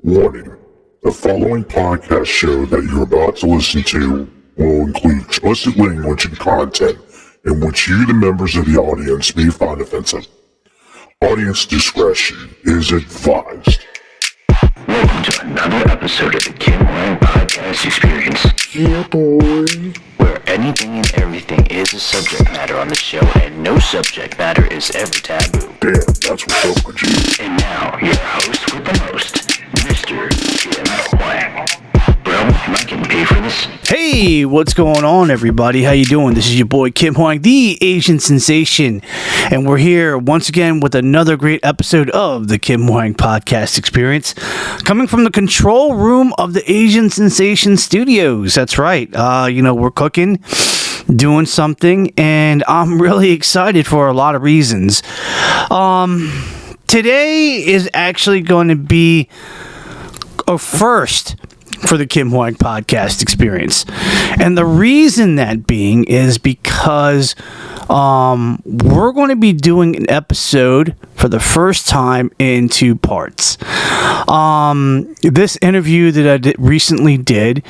Warning: the following podcast show that you're about to listen to will include explicit language and content in which you, the members of the audience, may find offensive. Audience discretion is advised. Welcome to another episode of the Kim Hoang Podcast Experience. Yeah, boy. Where anything and everything is a subject matter on the show, and no subject matter is ever taboo. Damn, that's what's up with you. And now, your host with the most, Mr. Kim Hoang. Bro, am I getting paid for this? Hey, what's going on, everybody? How you doing? This is your boy Kim Hoang, the Asian Sensation, and we're here once again with another great episode of the Kim Hoang Podcast Experience, coming from the control room of the Asian Sensation Studios. That's right. We're cooking, doing something, and I'm really excited for a lot of reasons. Today is actually going to be a first for the Kim Hoang Podcast Experience. And the reason that being is because we're going to be doing an episode for the first time in two parts. This interview that I recently did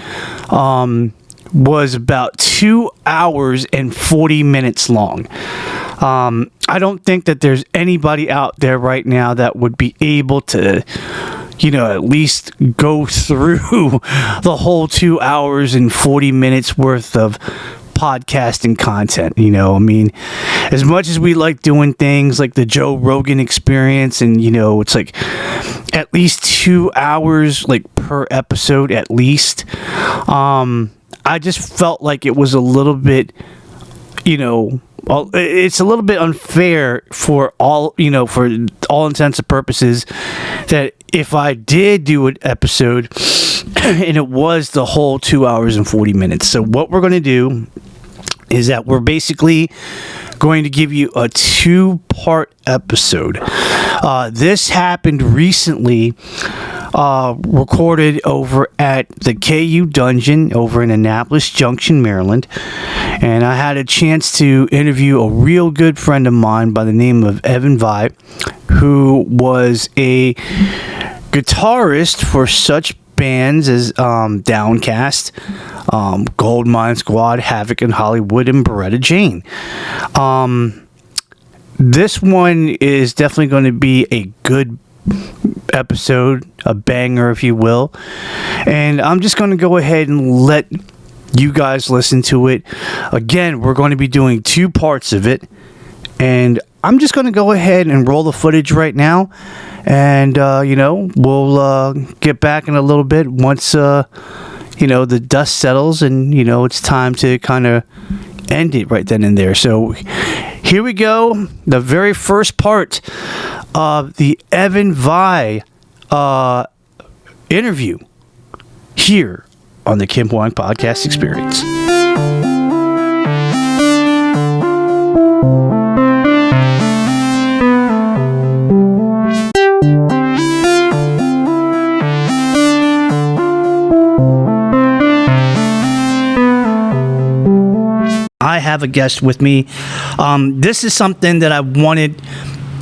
was about 2 hours and 40 minutes long. I don't think that there's anybody out there right now that would be able to at least go through the whole 2 hours and 40 minutes worth of podcasting content. As much as we like doing things like the Joe Rogan experience, and it's like at least 2 hours like per episode at least. I just felt like it was a little bit, it's a little bit unfair for all intents and purposes that if I did do an episode and it was the whole 2 hours and 40 minutes. So what we're going to do is that we're basically going to give you a two-part episode. This happened recently, recorded over at the KU Dungeon over in Annapolis Junction, Maryland. And I had a chance to interview a real good friend of mine by the name of Evan Vi, who was a guitarist for such bands as Downcast, Goldmine Squad, Havok In Hollywood, and Beretta Jane. This one is definitely going to be a good episode, a banger, if you will. And I'm just going to go ahead and let you guys listen to it. Again, we're going to be doing two parts of it. And I'm just going to go ahead and roll the footage right now. And, we'll get back in a little bit once, the dust settles and, it's time to kind of end it right then and there. So here we go. The very first part of the Evan Vi interview here on the Kim Hoang Podcast Experience. I have a guest with me. This is something that I wanted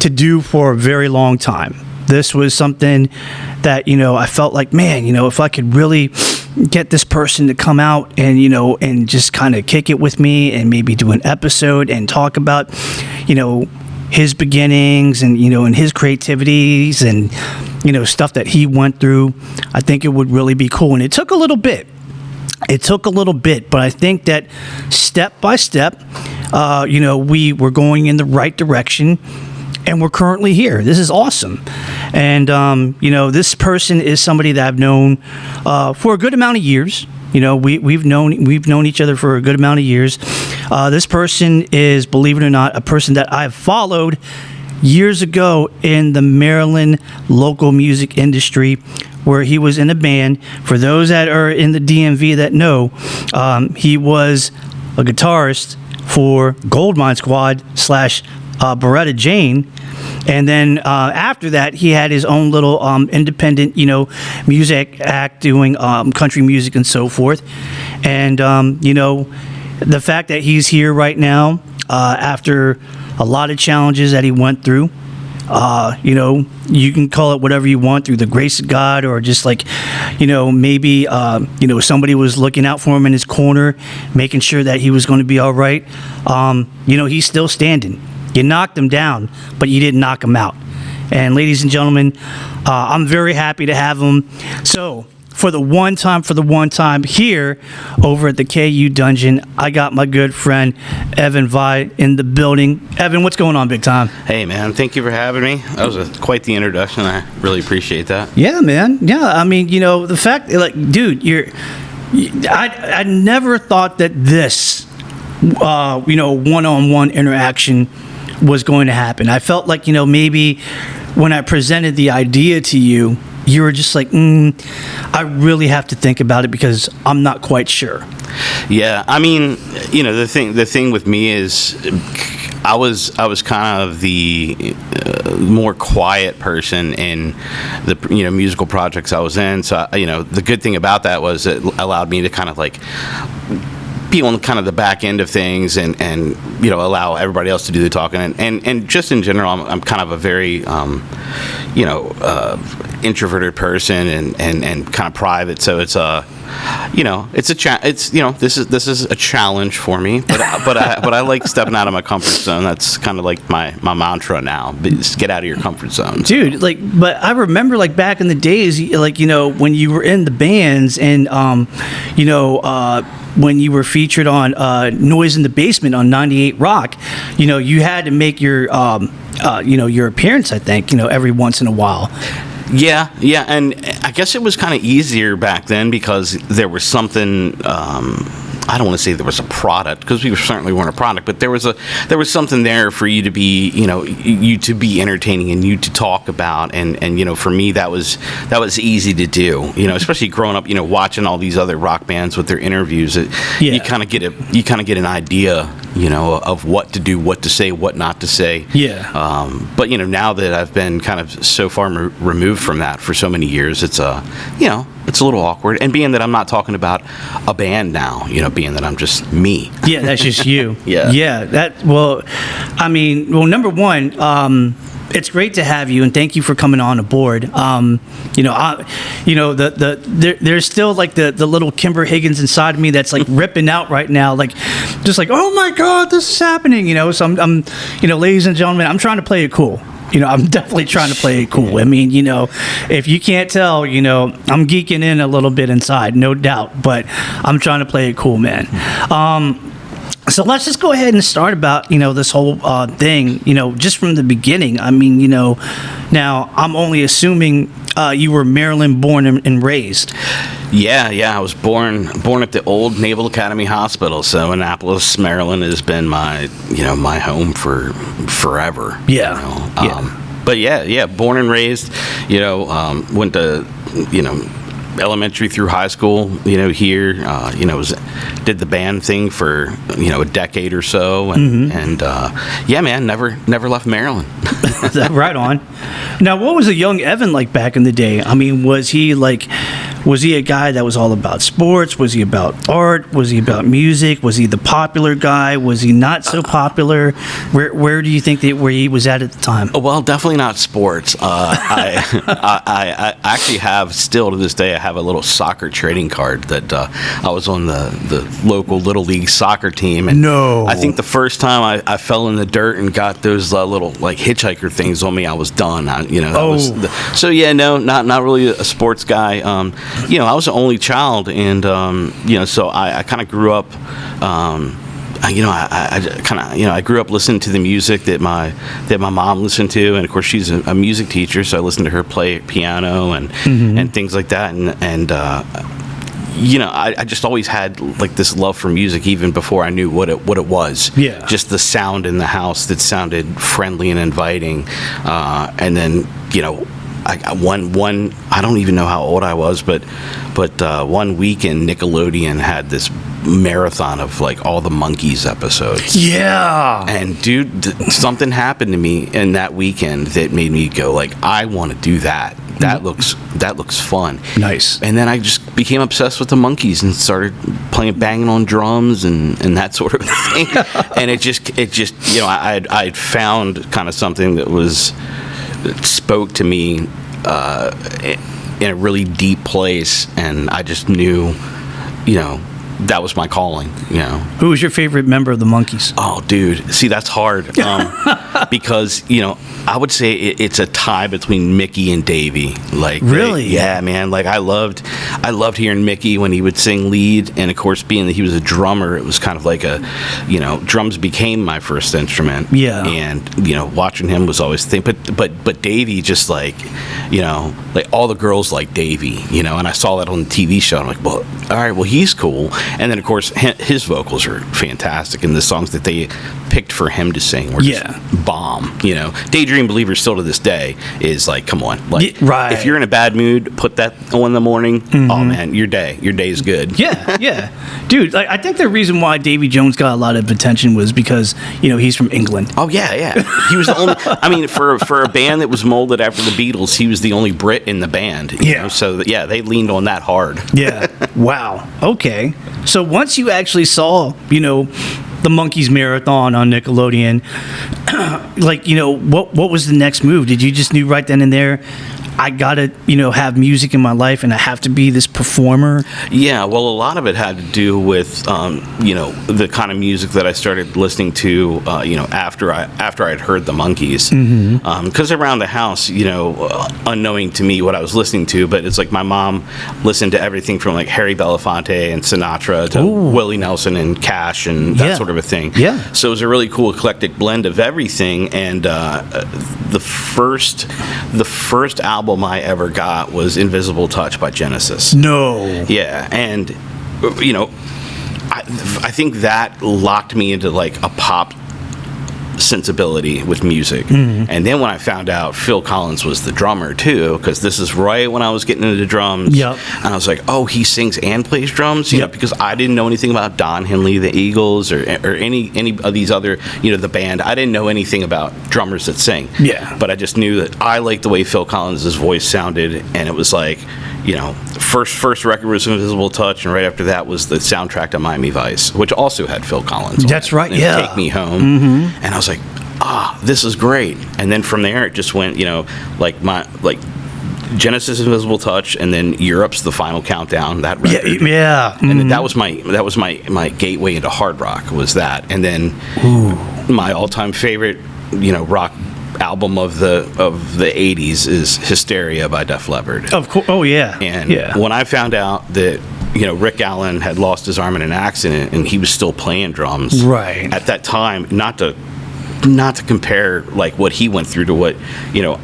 to do for a very long time. This was something that, I felt like, man, if I could really get this person to come out and, and just kind of kick it with me and maybe do an episode and talk about, his beginnings and, and his creativities and, stuff that he went through, I think it would really be cool. And it took a little bit. But I think that step by step, we were going in the right direction, and we're currently here. This is awesome. And, this person is somebody that I've known for a good amount of years. We've known each other for a good amount of years. This person is, believe it or not, a person that I've followed years ago in the Maryland local music industry, where he was in a band. For those that are in the DMV that know, he was a guitarist for Goldmine Squad / Beretta Jane. And then after that, he had his own little independent, music act doing country music and so forth. And, the fact that he's here right now after a lot of challenges that he went through, You know, you can call it whatever you want, through the grace of God, or just like, you know, maybe, you know, somebody was looking out for him in his corner, making sure that he was going to be all right. You know, he's still standing. You knocked him down, but you didn't knock him out. And ladies and gentlemen, I'm very happy to have him. So, for the one time here over at the KU Dungeon, I got my good friend Evan Vi in the building. Evan, what's going on, big time? Hey, man, thank you for having me. That was quite the introduction. I really appreciate that. Yeah, man. Yeah, I mean, you know, the fact, like, dude, I never thought that this, you know, one-on-one interaction was going to happen. I felt like, you know, maybe when I presented the idea to you, you were just like, I really have to think about it because I'm not quite sure. Yeah, I mean, you know, the thing with me is, I was kind of the more quiet person in the, you know, musical projects I was in. So, you know, the good thing about that was it allowed me to kind of like be on kind of the back end of things and you know, allow everybody else to do the talking, and just in general, I'm kind of a very you know, introverted person and kind of private, so it's you know, it's you know, this is a challenge for me, but I like stepping out of my comfort zone. That's kind of like my mantra now. Just get out of your comfort zone, dude. Like, but I remember, like, back in the days, like, you know, when you were in the bands and you know, when you were featured on Noise in the Basement on 98 Rock, you know, you had to make your you know, your appearance, I think, you know, every once in a while. Yeah, and I guess it was kind of easier back then because there was something. I don't want to say there was a product, because we certainly weren't a product, but there was something there for you to be, you know, you to be entertaining and you to talk about, and you know, for me that was easy to do, you know, especially growing up, you know, watching all these other rock bands with their interviews. You kind of get an idea, you know, of what to do, what to say, what not to say. Yeah. But you know, now that I've been kind of so far removed from that for so many years, it's you know, it's a little awkward. And being that I'm not talking about a band now, you know, being that I'm just me. Yeah, that's just you. Yeah. Yeah. I mean, number one, it's great to have you, and thank you for coming on aboard. You know, there's still like the little Kimber Higgins inside of me that's like ripping out right now, like just like, oh my God, this is happening. You know, so I'm you know, ladies and gentlemen, I'm trying to play it cool. You know, I'm definitely trying to play it cool. I mean, you know, if you can't tell, you know, I'm geeking in a little bit inside, no doubt, but I'm trying to play it cool, man. So let's just go ahead and start about, you know, this whole thing, you know, just from the beginning. I mean, you know, now I'm only assuming you were Maryland born and raised. Yeah, I was born at the old Naval Academy Hospital, so Annapolis, Maryland has been my home for forever. Yeah. You know? But yeah, born and raised, you know, went to, you know, elementary through high school, you know, here, you know, did the band thing for, you know, a decade or so, and yeah, man, never left Maryland. Right on. Now, what was a young Evan like back in the day? I mean, was he a guy that was all about sports? Was he about art? Was he about music? Was he the popular guy? Was he not so popular? Where do you think where he was at the time? Well, definitely not sports. I actually have, still to this day, I have a little soccer trading card that I was on the local Little League soccer team. And no. I think the first time I fell in the dirt and got those little like hitchhiker things on me, I was done. You know, so yeah, no, not really a sports guy. You know, I was the only child, and you know, so I kind of grew up. You know, I grew up listening to the music that my mom listened to, and of course she's a music teacher, so I listened to her play piano and things like that, and you know, I just always had like this love for music even before I knew what it was. Yeah. Just the sound in the house that sounded friendly and inviting, and then, you know, one I don't even know how old I was, but one weekend Nickelodeon had this marathon of like all the Monkees episodes. Yeah. And dude, something happened to me in that weekend that made me go like, I want to do that. That looks fun. Nice. And then I just became obsessed with the Monkees and started banging on drums and that sort of thing. And it just, you know, I'd found kind of something that was, spoke to me in a really deep place, and I just knew, that was my calling, Who was your favorite member of the Monkees? Oh, dude. See, that's hard. Because, I would say it's a tie between Mickey and Davey. Like, really? Yeah, man. Like, I loved hearing Mickey when he would sing lead. And, of course, being that he was a drummer, it was kind of like drums became my first instrument. Yeah. And, watching him was always the thing. But Davey just like all the girls like Davey, and I saw that on the TV show. I'm like, well, all right, well, he's cool. And then, of course, his vocals are fantastic, and the songs that they picked for him to sing were just bomb. Daydream Believer still to this day is like, come on, like, right. If you're in a bad mood, put that on in the morning. Mm-hmm. Oh man, your day is good. Yeah, dude. Like, I think the reason why Davy Jones got a lot of attention was because he's from England. Oh yeah. He was the only. I mean, for a band that was molded after the Beatles, he was the only Brit in the band. You know? So they leaned on that hard. Yeah. Wow. Okay. So once you actually saw, the Monkees marathon on Nickelodeon, what was the next move? Did you just knew right then and there, I gotta, have music in my life and I have to be this performer? Yeah, well, a lot of it had to do with, the kind of music that I started listening to, after I'd heard the Monkees. Because around the house, unknowing to me what I was listening to, but it's like my mom listened to everything from like Harry Belafonte and Sinatra to Willie Nelson and Cash and that sort of a thing. Yeah. So it was a really cool eclectic blend of everything. And the first album I ever got was Invisible Touch by Genesis. No. Yeah, and I think that locked me into like a pop sensibility with music. And then when I found out Phil Collins was the drummer too, because this is right when I was getting into drums. Yep. And I was like, oh, he sings and plays drums, you know, because I didn't know anything about Don Henley, the Eagles, or any of these other, the band. I didn't know anything about drummers that sing. Yeah. But I just knew that I liked the way Phil Collins' voice sounded, and it was like, first record was Invisible Touch, and right after that was the soundtrack to Miami Vice, which also had Phil Collins on That's it. right, And yeah. Take Me Home. And I was like, this is great. And then from there it just went, Genesis Invisible Touch, and then Europe's The Final Countdown, that record. Yeah. And then that was my gateway into hard rock, was that. And then my all-time favorite, rock album of the 80s is Hysteria by Def Leppard. Of course. Oh yeah. And when I found out that Rick Allen had lost his arm in an accident and he was still playing drums, right at that time, not to compare like what he went through to what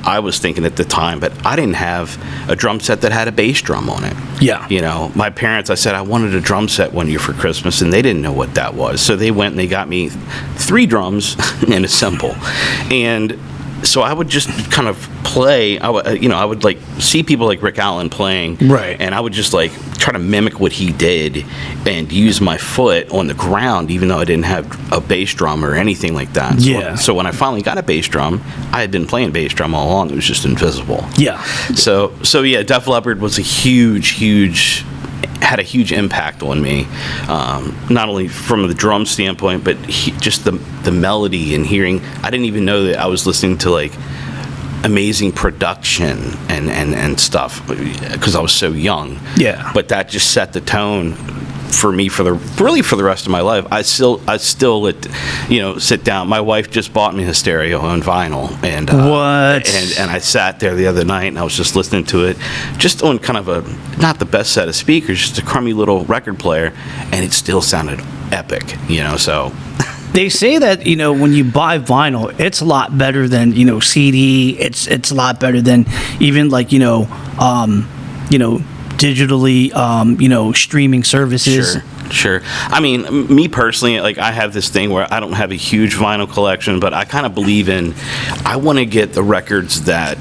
I was thinking at the time, but I didn't have a drum set that had a bass drum on it. Yeah. My parents, I said I wanted a drum set one year for Christmas, and they didn't know what that was, so they went and they got me 3 drums and a cymbal. And so I would just kind of play. I would like see people like Rick Allen playing, right? And I would just like try to mimic what he did and use my foot on the ground, even though I didn't have a bass drum or anything like that. So when I finally got a bass drum, I had been playing bass drum all along. It was just invisible. Yeah. So yeah, Def Leppard was had a huge impact on me, not only from the drum standpoint, but just the melody and hearing. I didn't even know that I was listening to like amazing production and stuff because I was so young. Yeah. But that just set the tone for me for the rest of my life. I still sit down. My wife just bought me Hysteria on vinyl, and and I sat there the other night and I was just listening to it, just on kind of a not the best set of speakers, just a crummy little record player, and it still sounded epic. So. They say that when you buy vinyl, it's a lot better than CD. It's a lot better than even like digitally streaming services. Sure. I mean, me personally, like I have this thing where I don't have a huge vinyl collection, but I kind of believe I want to get the records that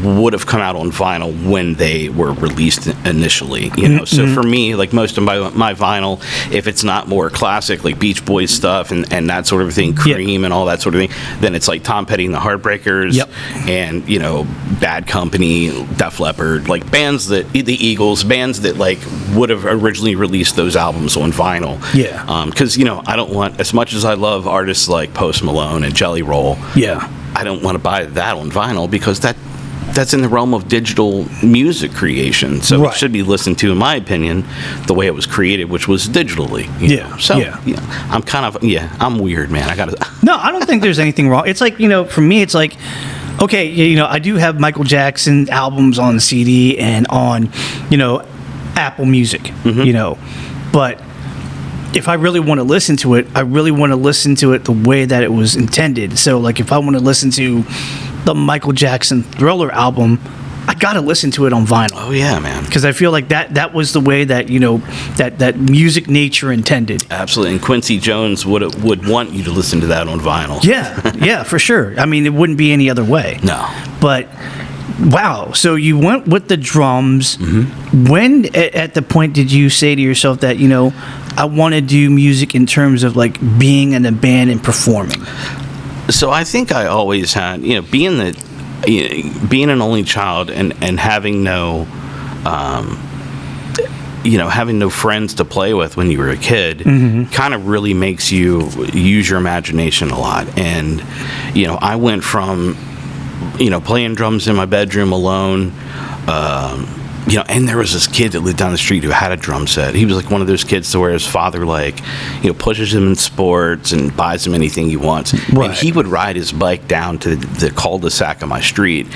would have come out on vinyl when they were released initially, So for me, like most of my vinyl, if it's not more classic, like Beach Boys stuff and that sort of thing, Cream and all that sort of thing, then it's like Tom Petty and the Heartbreakers and, Bad Company, Def Leppard, like bands the Eagles, bands that like would have originally released those albums on vinyl. Yeah. Because, I don't want, as much as I love artists like Post Malone and Jelly Roll. Yeah. I don't want to buy that on vinyl because that's in the realm of digital music creation. So Right. it should be listened to, in my opinion, the way it was created, which was digitally. you Yeah, know. So yeah. I'm kind of I'm weird, man. I gotta. No, I don't think there's anything wrong. It's like, for me, it's like, okay, I do have Michael Jackson albums on CD and on, Apple Music, but if I really want to listen to it, I really want to listen to it the way that it was intended. So, like, if I want to listen to the Michael Jackson Thriller album, I got to listen to it on vinyl. Oh yeah, man. Because I feel like that was the way that, that music nature intended. Absolutely. And Quincy Jones would want you to listen to that on vinyl. Yeah, for sure. I mean, it wouldn't be any other way. No. But wow, so you went with the drums. Mm-hmm. When at the point did you say to yourself that, I want to do music in terms of like being in a band and performing? So I think I always had, being an only child and having no, having no friends to play with when you were a kid, kind of really makes you use your imagination a lot. And, I went from, playing drums in my bedroom alone, and there was this kid that lived down the street who had a drum set. He was like one of those kids to where his father pushes him in sports and buys him anything he wants. Right. And he would ride his bike down to the cul-de-sac of my street.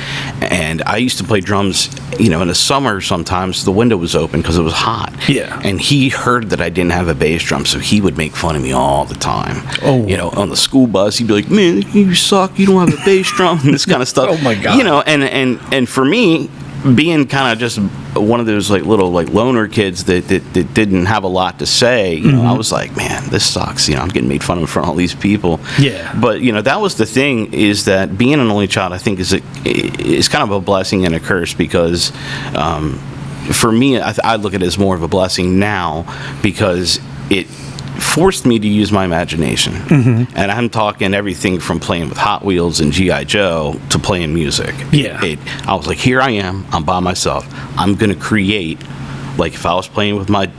And I used to play drums, in the summer sometimes the window was open because it was hot. Yeah. And he heard that I didn't have a bass drum, so he would make fun of me all the time. Oh. On the school bus, he'd be like, "Man, you suck, you don't have a bass drum," and this kind of stuff. Oh my God. And for me, being kind of just one of those little loner kids that didn't have a lot to say, I was like, man, this sucks. I'm getting made fun of in front of all these people. Yeah. But that was the thing, is that being an only child, I think, is kind of a blessing and a curse, because for me, I look at it as more of a blessing now, because it forced me to use my imagination. And I'm talking everything from playing with Hot Wheels and G.I. Joe to playing music. Yeah. I was like, here I am, I'm by myself, I'm gonna create. Like, if I was playing with my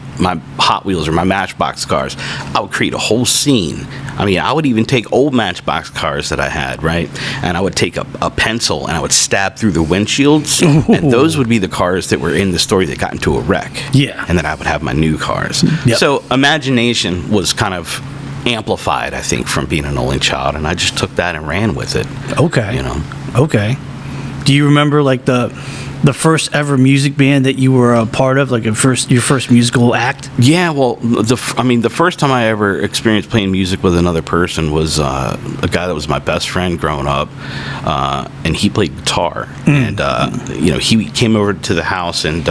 Hot Wheels or my Matchbox cars, I would create a whole scene. I mean, I would even take old Matchbox cars that I had, right? And I would take a pencil and I would stab through the windshields. Ooh. And those would be the cars that were in the story that got into a wreck. Yeah. And then I would have my new cars. Yep. So imagination was kind of amplified, I think, from being an only child. And I just took that and ran with it. Okay. Okay. Do you remember like the first ever music band that you were a part of, like your first musical act? Yeah, well, the first time I ever experienced playing music with another person was a guy that was my best friend growing up, and he played guitar. And he came over to the house, and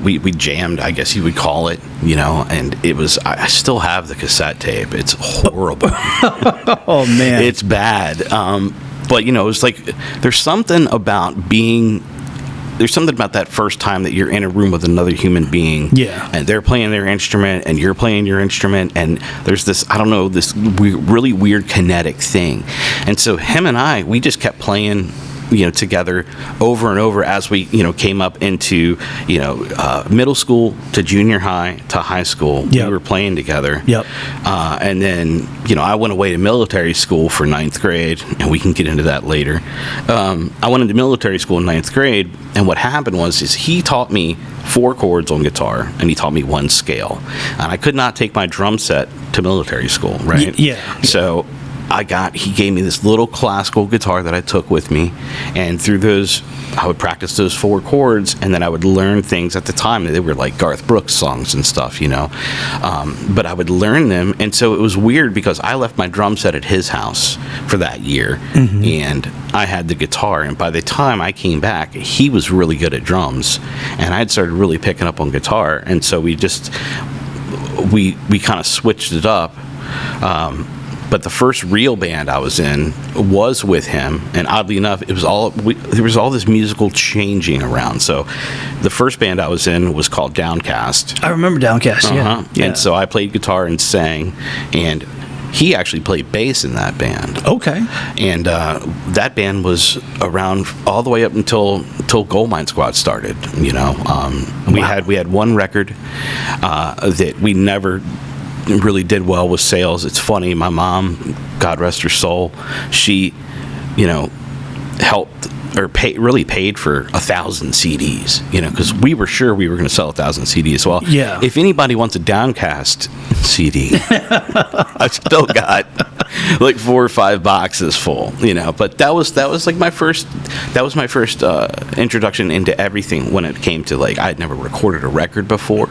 we jammed, I guess you would call it. And it was, I still have the cassette tape. It's horrible. Oh man, it's bad. But it's like there's something about that first time that you're in a room with another human being. Yeah. And they're playing their instrument and you're playing your instrument, and there's this, I don't know, this really weird kinetic thing. And so him and we just kept playing together over and over as we came up into middle school to junior high to high school. Yep. We were playing together. Yep. And then I went away to military school for 9th grade, and we can get into that later. I went into military school in 9th grade, and what happened was he taught me 4 chords on guitar, and he taught me 1 scale, and I could not take my drum set to military school, right? Yeah. So he gave me this little classical guitar that I took with me, and through those, I would practice those 4 chords, and then I would learn things. At the time, they were like Garth Brooks songs and stuff, but I would learn them. And so it was weird because I left my drum set at his house for that year, and I had the guitar, and by the time I came back, he was really good at drums, and I had started really picking up on guitar, and so we kind of switched it up. But the first real band I was in was with him, and oddly enough, there was all this musical changing around. So, the first band I was in was called Downcast. I remember Downcast. Yeah. And so I played guitar and sang, and he actually played bass in that band. Okay. And that band was around all the way up until Gold Mine Squad started. We had one record that we never really did well with sales. It's funny, my mom, God rest her soul, she helped or really paid for 1,000 CDs, because we were sure we were going to sell 1,000 CDs. Well, Yeah. if anybody wants a Downcast CD, I still got like 4 or 5 boxes full, But that was like my first introduction into everything when it came to like I'd never recorded a record before,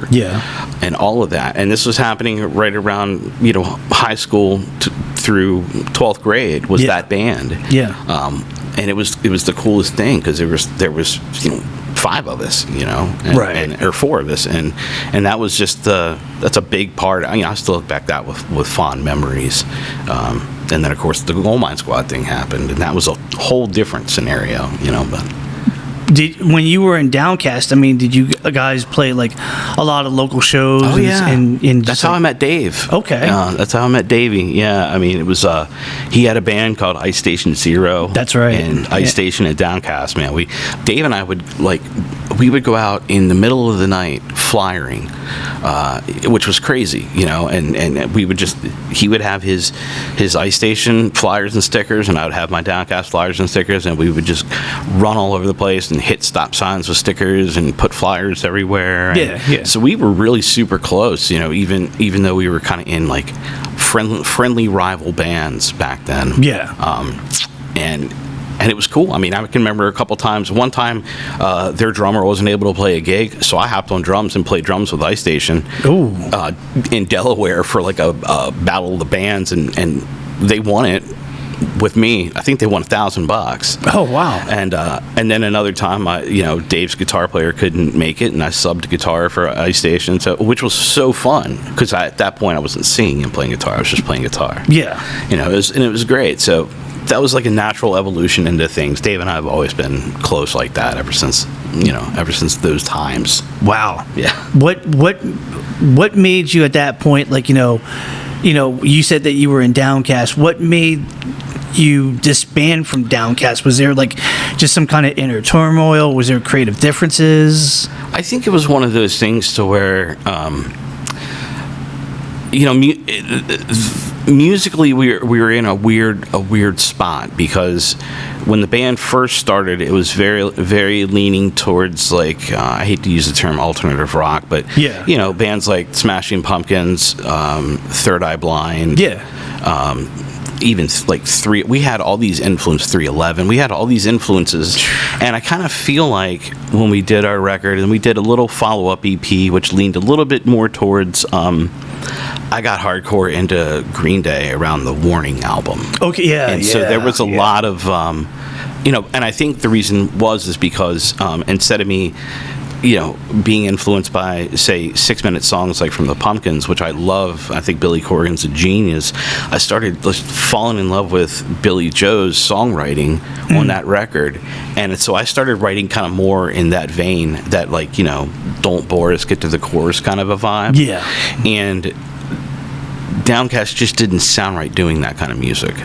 and all of that. And this was happening right around high school through 12th grade was that band, and it was the coolest thing because there was 5 of us, or 4 of us, and that was just that's a big part. I still look back that with fond memories. And then of course the Gold Mine Squad thing happened, and that was a whole different scenario, But when you were in Downcast, did you guys play like a lot of local shows? Oh yeah, and that's how I met Dave. Okay, that's how I met Davey. Yeah, it was he had a band called Ice Station Zero. That's right, and Ice Station at Downcast. Man, Dave and I would we would go out in the middle of the night flyering, which was crazy, and we would he would have his Ice Station flyers and stickers, and I would have my Downcast flyers and stickers, and we would just run all over the place and hit stop signs with stickers and put flyers everywhere. Yeah. So we were really super close, even though we were kind of in like friendly rival bands back then. Yeah. And it was cool. I can remember a couple times. One time, their drummer wasn't able to play a gig, so I hopped on drums and played drums with Ice Station in Delaware for like a battle of the bands, and they won it with me. I think they won $1,000. Oh wow! And then another time, Dave's guitar player couldn't make it, and I subbed guitar for Ice Station, which was so fun because at that point I wasn't singing and playing guitar; I was just playing guitar. Yeah, it was great. So that was like a natural evolution into things. Dave and I have always been close like that ever since those times. Wow. Yeah. What made you at that point, like, you said that you were in Downcast. What made you disband from Downcast? Was there like just some kind of inner turmoil? Was there creative differences? I think it was one of those things to where, musically we were in a weird spot because when the band first started, it was very, very leaning towards like I hate to use the term alternative rock, but bands like Smashing Pumpkins, Third Eye Blind, even like we had all these influences, 311, we had all these influences, and I kind of feel like when we did our record, and we did a little follow-up EP which leaned a little bit more towards I got hardcore into Green Day around the Warning album. Okay, yeah. And so there was a lot of, and I think the reason is because instead of me, being influenced by, say, 6-minute songs like from the Pumpkins, which I love, I think Billy Corgan's a genius, I started just falling in love with Billy Joe's songwriting on that record. And so I started writing kind of more in that vein, that like, don't bore us, get to the chorus kind of a vibe. Yeah. And Downcast just didn't sound right doing that kind of music,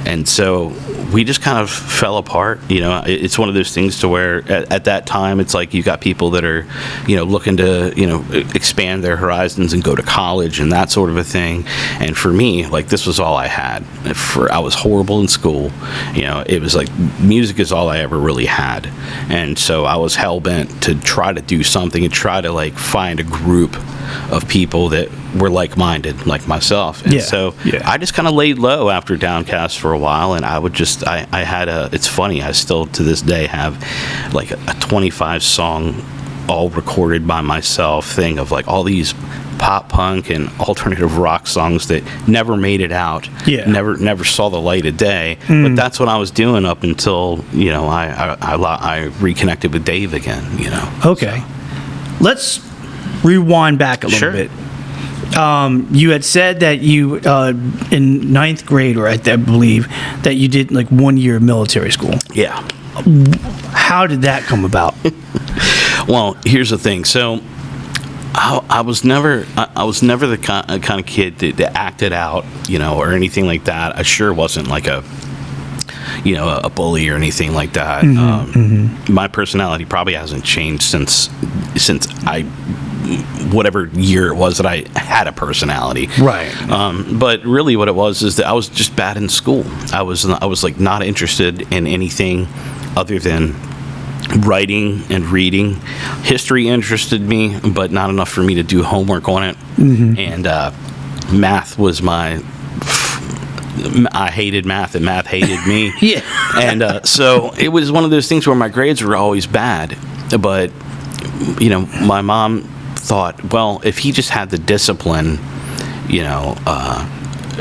and so we just kind of fell apart. It's one of those things to where at that time it's like you got people that are looking to expand their horizons and go to college and that sort of a thing, and for me, like, this was all I had. I was horrible in school. It was like music is all I ever really had, and so I was hell-bent to try to do something and try to like find a group of people that were like-minded like myself. And so I just kind of laid low after Downcast for a while, and I would just I had it's funny, I still to this day have like a 25 song all recorded by myself thing of like all these pop punk and alternative rock songs that never made it out, never saw the light of day. But that's what I was doing up until I reconnected with Dave again. Okay, let's rewind back a little bit. You had said that you in ninth grade, or I believe that you did like 1 year military school. Yeah. How did that come about? Well, here's the thing. So I was never the kind of kid that acted out, or anything like that. I sure wasn't like a a bully or anything like that. My personality probably hasn't changed since I, whatever year it was that I had a personality. Right. But really what it was is that I was just bad in school. I was like not interested in anything other than writing and reading. History interested me, but not enough for me to do homework on it. And math was I hated math, and math hated me. Yeah. And so it was one of those things where my grades were always bad. But, my mom thought, well, if he just had the discipline,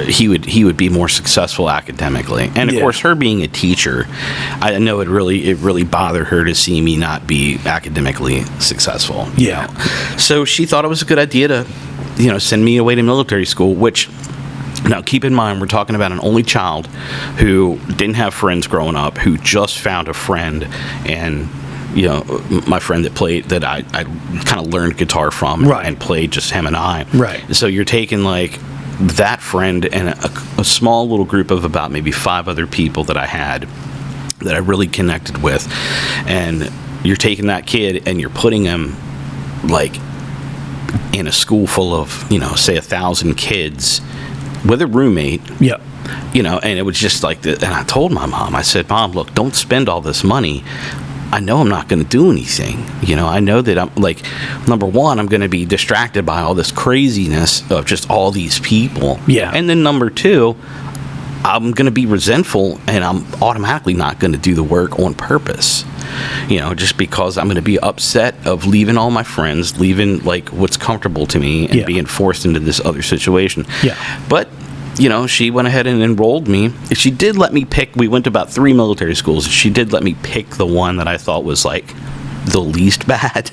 he would be more successful academically. And of course, her being a teacher, I know it really bothered her to see me not be academically successful. So she thought it was a good idea to, send me away to military school, which, now keep in mind, we're talking about an only child who didn't have friends growing up, who just found a friend, and my friend that I kind of learned guitar from, right, and played just him and I. Right. So you're taking like that friend and a small little group of about maybe 5 other people that I had that I really connected with, and you're taking that kid and you're putting him like in a school full of say 1,000 kids with a roommate. Yeah. And it was just like and I told my mom, I said, Mom, look, don't spend all this money. I know I'm not going to do anything. I know that I'm like, number one, I'm going to be distracted by all this craziness of just all these people. Yeah. And then number two, I'm going to be resentful, and I'm automatically not going to do the work on purpose. Just because I'm going to be upset of leaving all my friends, leaving like what's comfortable to me, and being forced into this other situation. Yeah. But she went ahead and enrolled me. She did let me pick. We went to about 3 military schools. She did let me pick the one that I thought was like the least bad.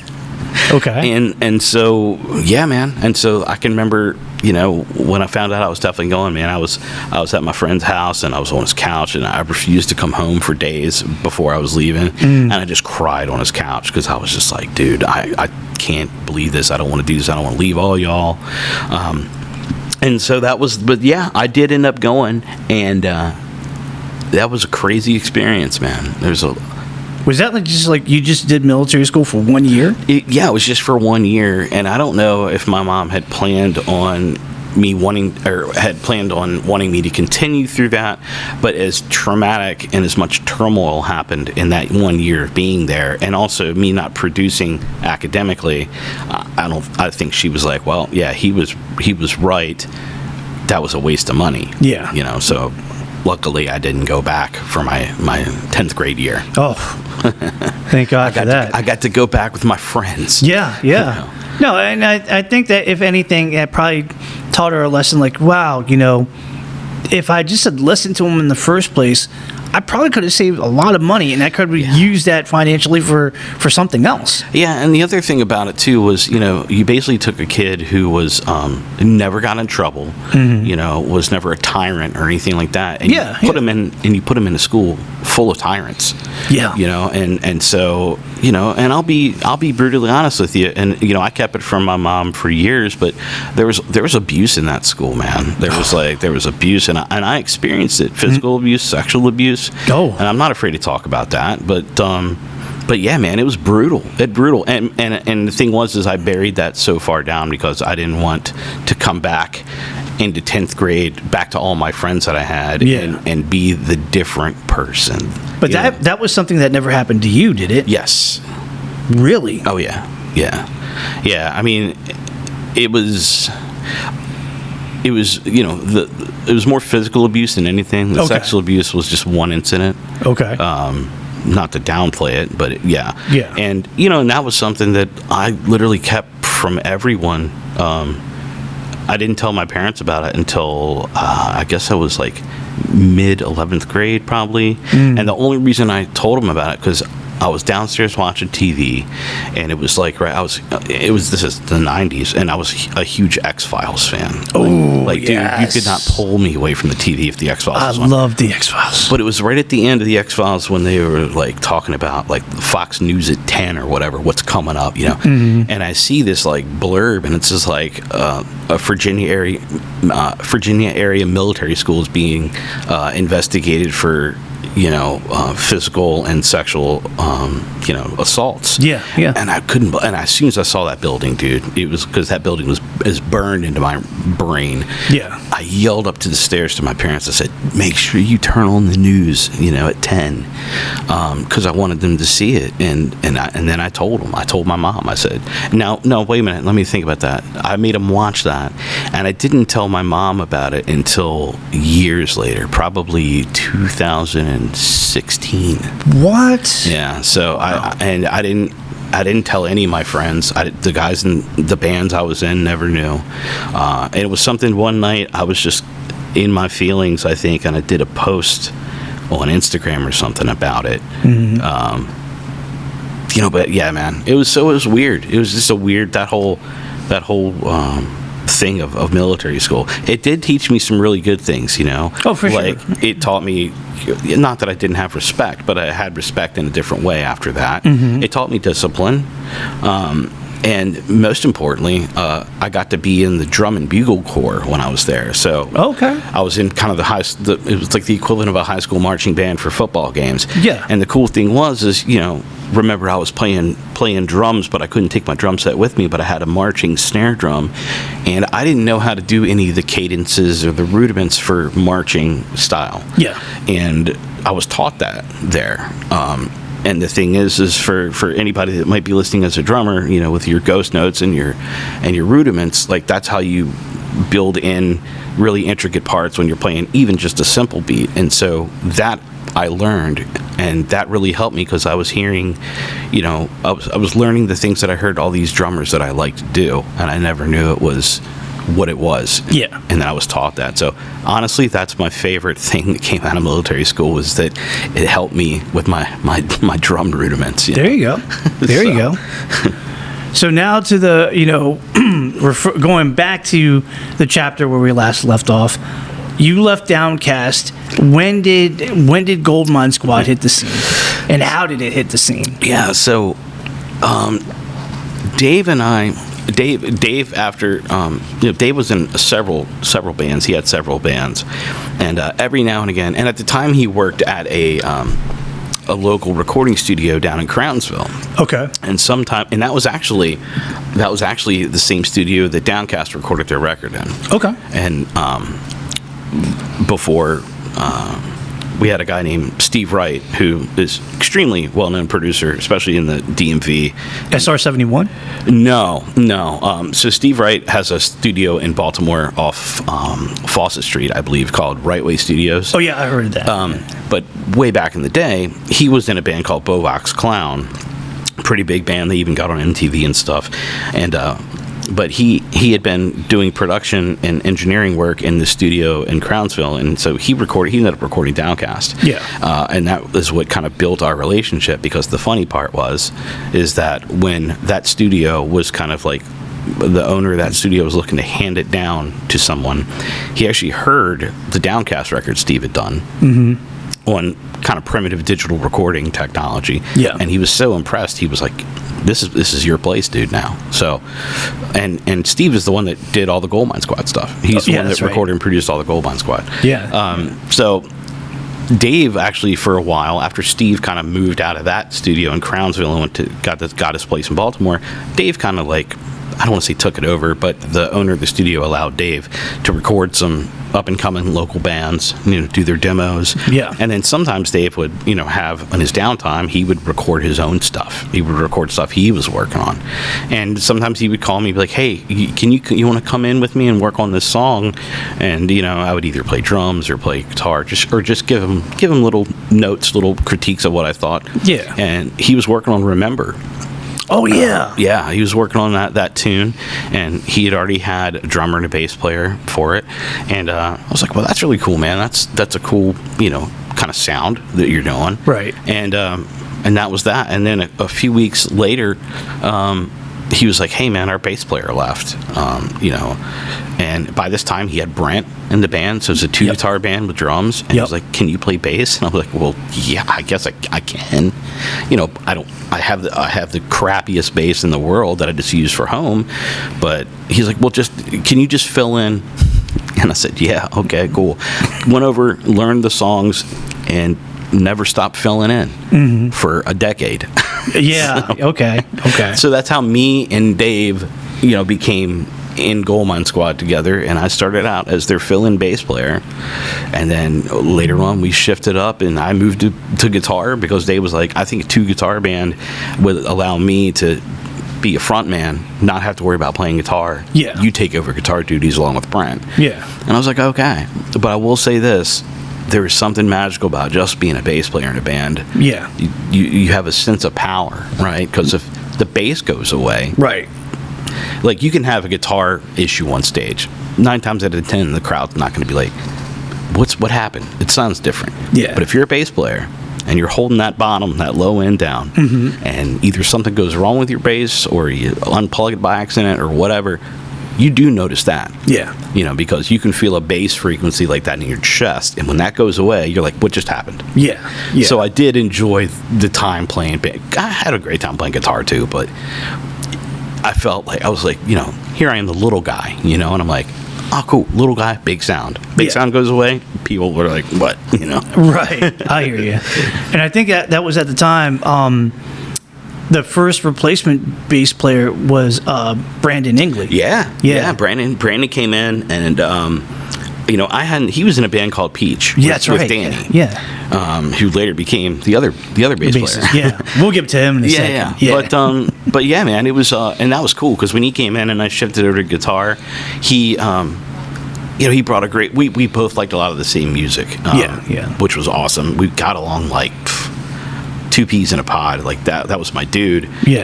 Okay. And so, yeah, man. And so I can remember, when I found out I was definitely going, man, I was at my friend's house, and I was on his couch, and I refused to come home for days before I was leaving. And I just cried on his couch because I was just like, dude, I can't believe this. I don't want to do this. I don't want to leave all y'all. And so but yeah, I did end up going, and that was a crazy experience, man. Was that like you just did military school for 1 year? It was just for 1 year, and I don't know if my mom had planned on wanting me to continue through that, but as traumatic and as much turmoil happened in that 1 year of being there, and also me not producing academically, I think she was like, well, yeah, he was right. That was a waste of money. Yeah. So luckily I didn't go back for my 10th grade year. Oh, thank God for that. I got to go back with my friends. Yeah. No, and I think that if anything, it probably taught her a lesson like, wow, if I just had listened to him in the first place, I probably could have saved a lot of money, and I could have used that financially for something else. Yeah, and the other thing about it too was, you basically took a kid who was never got in trouble, was never a tyrant or anything like that, and you put him in a school full of tyrants. Yeah. And so, and I'll be brutally honest with you, and I kept it from my mom for years, but there was abuse in that school, man. There was abuse, and I experienced it: physical abuse, sexual abuse. Oh. And I'm not afraid to talk about that, but yeah, man, it was brutal. And the thing was I buried that so far down because I didn't want to come back into 10th grade, back to all my friends that I had, and be the different person. But that was something that never happened to you, did it? Yes. Really? Oh yeah. I mean, it was it was more physical abuse than anything. The sexual abuse was just one incident. Okay. Not to downplay it, but yeah. And and that was something that I literally kept from everyone. I didn't tell my parents about it until I guess I was like mid 11th grade probably. And the only reason I told them about it because I was downstairs watching TV, and it was like this is the 90s, and I was a huge X-Files fan. Dude, you could not pull me away from the TV if the X-Files was on. I love the X-Files. But it was right at the end of the X-Files when they were like talking about like Fox News at 10 or whatever, what's coming up, And I see this like blurb, and it's just like a Virginia area military school is being investigated for physical and sexual, assaults. Yeah, yeah. And I couldn't. And as soon as I saw that building, dude, it was because that building is burned into my brain. Yeah. I yelled up to the stairs to my parents. I said, "Make sure you turn on the news, at 10, because I wanted them to see it." And then I told them. I told my mom. I said, "No, wait a minute. Let me think about that." I made them watch that, and I didn't tell my mom about it until years later, probably 2016. What? Yeah. So I didn't tell any of my friends. The guys in the bands I was in never knew. And it was something one night I was just in my feelings, I think, and I did a post on Instagram or something about it. Mm-hmm. But yeah, man, it was weird. It was just a weird, that whole thing of military school. It did teach me some really good things, Oh, for like, sure. it taught me, not that I didn't have respect, but I had respect in a different way after that. Mm-hmm. It taught me discipline. And most importantly, I got to be in the drum and bugle corps when I was there. So Okay. I was in kind of it was like the equivalent of a high school marching band for football games. Yeah. And the cool thing is, remember I was playing drums, but I couldn't take my drum set with me, but I had a marching snare drum, and I didn't know how to do any of the cadences or the rudiments for marching style. Yeah. And I was taught that there. And the thing is for anybody that might be listening as a drummer, with your ghost notes and your rudiments, like, that's how you build in really intricate parts when you're playing even just a simple beat. And so that I learned, and that really helped me, because I was hearing, I was learning the things that I heard all these drummers that I like to do, and I never knew it was what it was. Yeah. And then I was taught that. So honestly, that's my favorite thing that came out of military school, was that it helped me with my drum rudiments. There you go. There you go. So now to the, going back to the chapter where we last left off. You left Downcast. When did Gold Mine Squad hit the scene, and how did it hit the scene? Yeah. So, Dave and I. Dave after Dave was in several bands. He had several bands, and every now and again. And at the time, he worked at a local recording studio down in Crownsville. Okay. And that was actually the same studio that Downcast recorded their record in. Okay. And before. We had a guy named Steve Wright, who is extremely well-known producer, especially in the DMV. SR-71? No. So Steve Wright has a studio in Baltimore off Fawcett Street, I believe, called Right Way Studios. Oh, yeah, I heard that. But way back in the day, he was in a band called Bovox Clown. Pretty big band. They even got on MTV and stuff. And but he had been doing production and engineering work in the studio in Crownsville, and so he ended up recording Downcast. Yeah. And that was what kind of built our relationship, because the funny part is that when that studio was kind of like, the owner of that studio was looking to hand it down to someone, he actually heard the Downcast record Steve had done. Mm-hmm. On kind of primitive digital recording technology. Yeah. And he was so impressed, he was like, this is your place, dude, now. So, and Steve is the one that did all the Gold Mine Squad stuff. He's the one that recorded and produced all the Gold Mine Squad. Yeah. So Dave actually, for a while, after Steve kind of moved out of that studio in Crownsville and got his place in Baltimore, Dave kind of like, I don't want to say took it over, but the owner of the studio allowed Dave to record some up-and-coming local bands, do their demos. Yeah. And then sometimes Dave would, have, on his downtime, he would record his own stuff. He would record stuff he was working on. And sometimes he would call me, be like, hey, you want to come in with me and work on this song? And, I would either play drums or play guitar, just give him little notes, little critiques of what I thought. Yeah. And he was working on Remember. Oh, yeah. Yeah, he was working on that tune, and he had already had a drummer and a bass player for it. And I was like, well, that's really cool, man. That's a cool, kind of sound that you're doing. Right. And that was that. And then a few weeks later, he was like, hey, man, our bass player left, and by this time he had Brent in the band, so it's a two-guitar band with drums, and he was like, can you play bass? And I was like, well, yeah, I guess I can. I have the crappiest bass in the world that I just use for home, but he's like, well, can you just fill in? And I said, yeah, okay, cool. Went over, learned the songs, and never stopped filling in for a decade. Yeah. Okay. So that's how me and Dave, became in Goldmine Squad together, and I started out as their fill-in bass player, and then later on we shifted up and I moved to guitar because Dave was like, I think a 2-guitar band would allow me to be a front man, not have to worry about playing guitar. Yeah. You take over guitar duties along with Brent. Yeah. And I was like, okay. But I will say this, there is something magical about just being a bass player in a band. Yeah. You have a sense of power, right? Because if the bass goes away, Right. like you can have a guitar issue on stage. 9 times out of 10, the crowd's not going to be like, what happened? It sounds different. Yeah. But if you're a bass player and you're holding that bottom, that low end down, and either something goes wrong with your bass or you unplug it by accident or whatever, you do notice that. Yeah. Because you can feel a bass frequency like that in your chest, and when that goes away, you're like, what just happened? Yeah. Yeah. So I did enjoy the time playing. I had a great time playing guitar too, but I felt like I was like, here I am, the little guy, and I'm like, oh, cool, little guy, big sound. Big sound goes away, people were like, what, Right. I hear you. And I think that was at the time. The first replacement bass player was Brandon Ingley. Yeah. Brandon came in, and he was in a band called Peach. Yeah, that's right. With Danny. Yeah. Who later became the other bass player. Yeah. We'll get to him in a second. Yeah. But yeah, man, it was and that was cool because when he came in and I shifted over to guitar, he he brought a great. We both liked a lot of the same music. Which was awesome. We got along like 2 peas in a pod, like that. That was my dude. Yeah.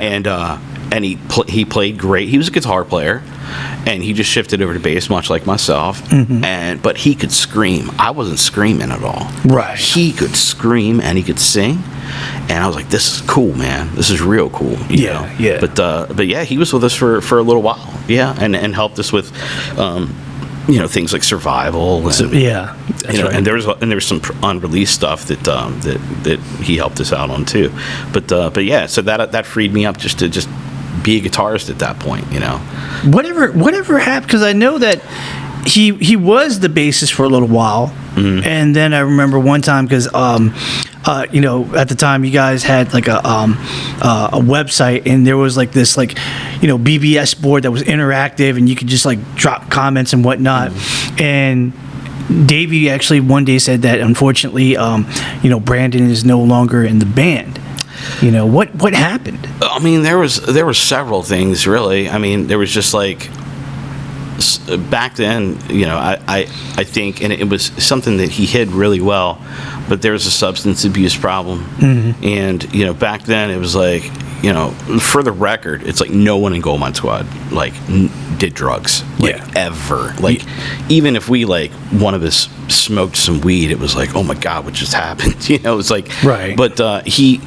And he played great. He was a guitar player, and he just shifted over to bass, much like myself. But he could scream. I wasn't screaming at all. Right. He could scream and he could sing, and I was like, "This is cool, man. This is real cool." Yeah. But yeah, he was with us for a little while. Yeah, and helped us with. Things like Survival. And, right. and there was some unreleased stuff that he helped us out on too. But yeah, so that freed me up just to be a guitarist at that point. Whatever happened, because I know that he was the bassist for a little while, and then I remember one time because at the time you guys had like a website, and there was like this BBS board that was interactive, and you could just like drop comments and whatnot. And Davey actually one day said that unfortunately, Brandon is no longer in the band. What happened? I mean, there were several things really. I mean, there was just like. Back then, I think, and it was something that he hid really well, but there was a substance abuse problem. And, back then it was like, for the record, it's like no one in Goldmine Squad, did drugs, ever. Even if we, one of us smoked some weed, it was like, oh my God, what just happened? It's like, right. But he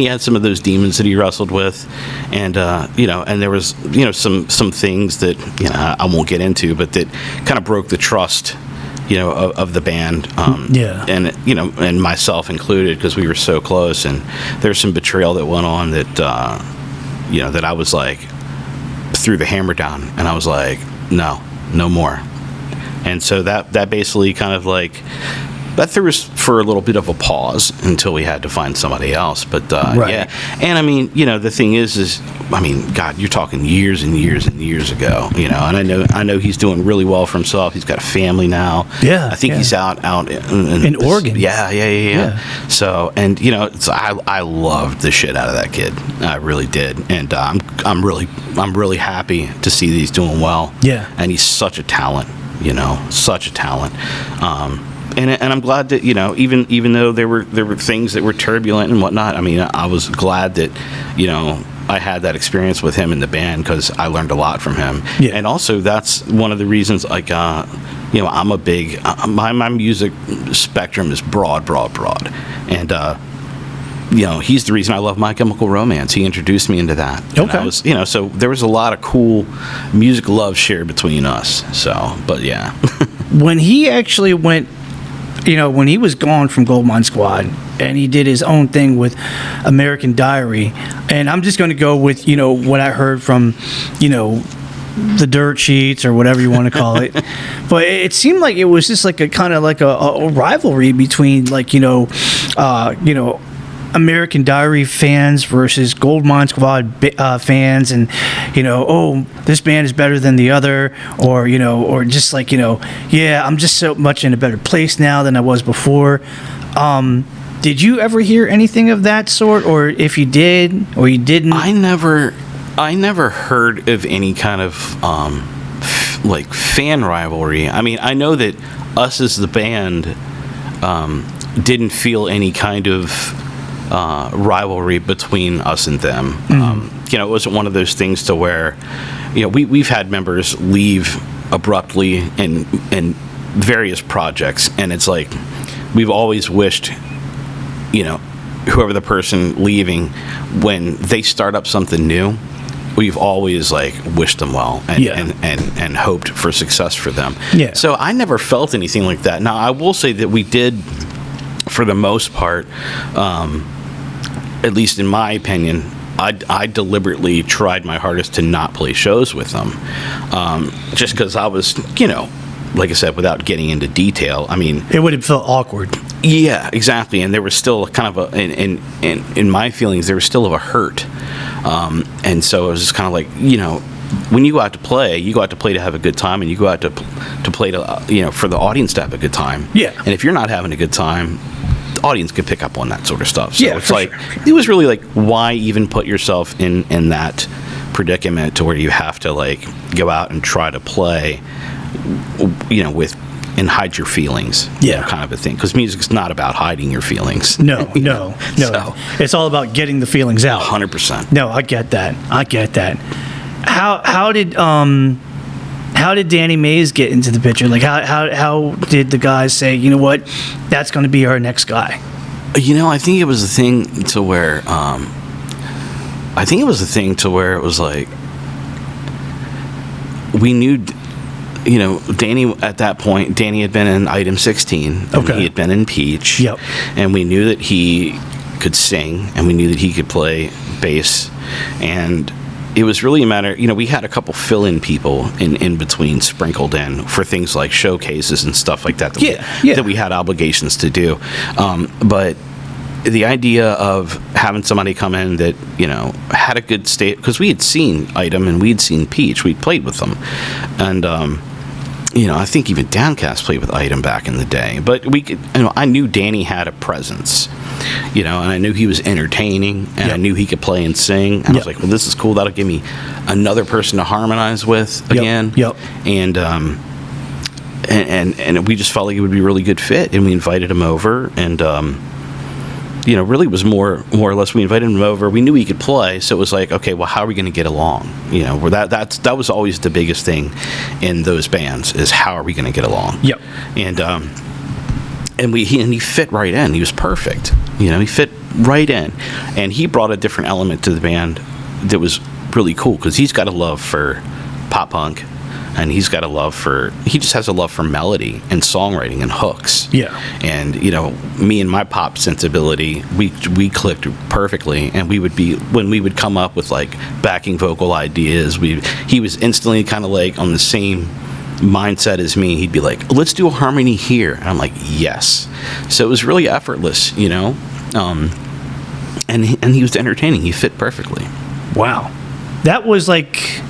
had some of those demons that he wrestled with, and, and there was, some things that, I won't get into, but that kind of broke the trust, of the band, and and myself included, because we were so close, and there's some betrayal that went on that that I was like threw the hammer down, and I was like, no more. And so that basically kind of that threw us for a little bit of a pause until we had to find somebody else. But right. Yeah, and I mean, the thing is, I mean, God, you're talking years and years and years ago, and I know he's doing really well for himself. He's got a family now. Yeah, I think he's out in Oregon. Yeah. So, and I loved the shit out of that kid. I really did, and I'm really happy to see that he's doing well. Yeah, and he's such a talent. Such a talent. And I'm glad that even though there were things that were turbulent and whatnot. I mean, I was glad that I had that experience with him in the band, because I learned a lot from him. Yeah. And also that's one of the reasons I'm a big my music spectrum is broad, and he's the reason I love My Chemical Romance. He introduced me into that. Okay. And I was, so there was a lot of cool music love shared between us. So, but yeah. When he actually went, when he was gone from Goldmine Squad and he did his own thing with American Diary, and I'm just going to go with, what I heard from, the dirt sheets or whatever you want to call it. But it seemed like it was just like a kind of like a rivalry between like, American Diary fans versus Goldmine Squad fans, and this band is better than the other, or just like I'm just so much in a better place now than I was before. Did you ever hear anything of that sort, or if you did or you didn't? I never heard of any kind of like fan rivalry. I mean, I know that us as the band didn't feel any kind of rivalry between us and them. It wasn't one of those things to where, we've had members leave abruptly in various projects, and it's like we've always wished, whoever the person leaving, when they start up something new, we've always like wished them well and hoped for success for them. Yeah. So I never felt anything like that. Now I will say that we did, for the most part, at least in my opinion, I deliberately tried my hardest to not play shows with them, just because I was, like I said, without getting into detail, I mean, it would have felt awkward. Yeah, exactly. And there was still kind of in my feelings, there was still of a hurt, and so it was just kind of like, when you go out to play, to have a good time, and you go out to play to, for the audience to have a good time. Yeah. And if you're not having a good time, the audience can pick up on that sort of stuff. So it's like, sure. It was really like, why even put yourself in that predicament to where you have to like go out and try to play, with and hide your feelings, kind of a thing. Because music's not about hiding your feelings. No. So, it's all about getting the feelings out. 100%. No, I get that. How did Danny Mays get into the picture? Like, how did the guys say, you know what, that's going to be our next guy? I think it was the thing to where, it was like, we knew, Danny at that point, Danny had been in Item 16. Okay. He had been in Peach. Yep. And we knew that he could sing, and we knew that he could play bass, and it was really a matter, we had a couple fill-in people in between sprinkled in for things like showcases and stuff like that that we had obligations to do. But the idea of having somebody come in that, had a good state, because we had seen Item and we'd seen Peach, we'd played with them. And, I think even Downcast played with Item back in the day. But we could, I knew Danny had a presence, and I knew he was entertaining, and I knew he could play and sing. And I was like, well, this is cool. That'll give me another person to harmonize with again. Yep. And we just felt like it would be a really good fit, and we invited him over, and really was more or less, we invited him over. We knew he could play, so it was like, okay, well, how are we going to get along? Where that was always the biggest thing in those bands, is how are we going to get along? Yep. And he fit right in. He was perfect. He fit right in, and he brought a different element to the band that was really cool, because he's got a love for pop punk, and he just has a love for melody and songwriting and hooks. Yeah. And me and my pop sensibility, we clicked perfectly, and when we would come up with like backing vocal ideas, he was instantly kind of like on the same mindset as me. He'd be like, let's do a harmony here, and I'm like, yes. So it was really effortless, and he was entertaining. He fit perfectly. Wow. That was like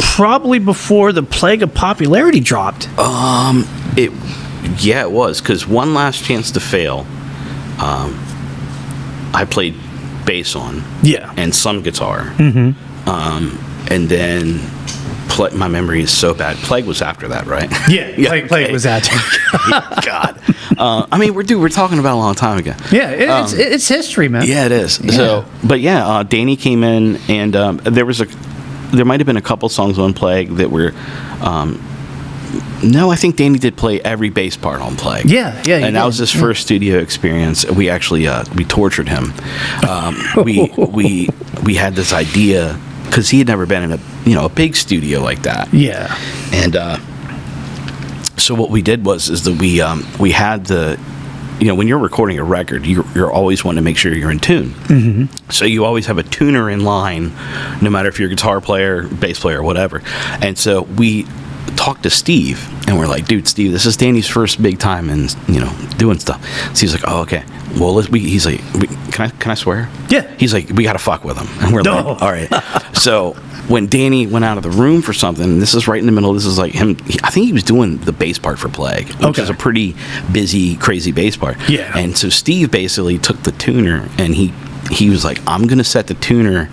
probably before the Plague of Popularity dropped. It was, because One Last Chance to Fail, I played bass on, and some guitar, and then my memory is so bad. Plague was after that, right? Yeah, Plague was after. God, we're talking about a long time ago. Yeah, it's history, man. Yeah, it is. Yeah. So, but Danny came in, and there might have been a couple songs on Plague that were. No, I think Danny did play every bass part on Plague. Yeah, and that was his first studio experience. We actually we tortured him. We had this idea, because he had never been in a big studio like that. Yeah, and so what we did was that we had when you're recording a record, you're always wanting to make sure you're in tune. So you always have a tuner in line, no matter if you're a guitar player, bass player, whatever. And so we talked to Steve, and we're like, dude, Steve, this is Danny's first big time in, doing stuff. So he's like, oh, okay. Well, he's like, can I swear? Yeah. He's like, we got to fuck with him. And we're like, all right. So when Danny went out of the room for something, this is right in the middle, this is like him, I think he was doing the bass part for Plague, which is a pretty busy, crazy bass part. Yeah. And so Steve basically took the tuner, and he was like, I'm going to set the tuner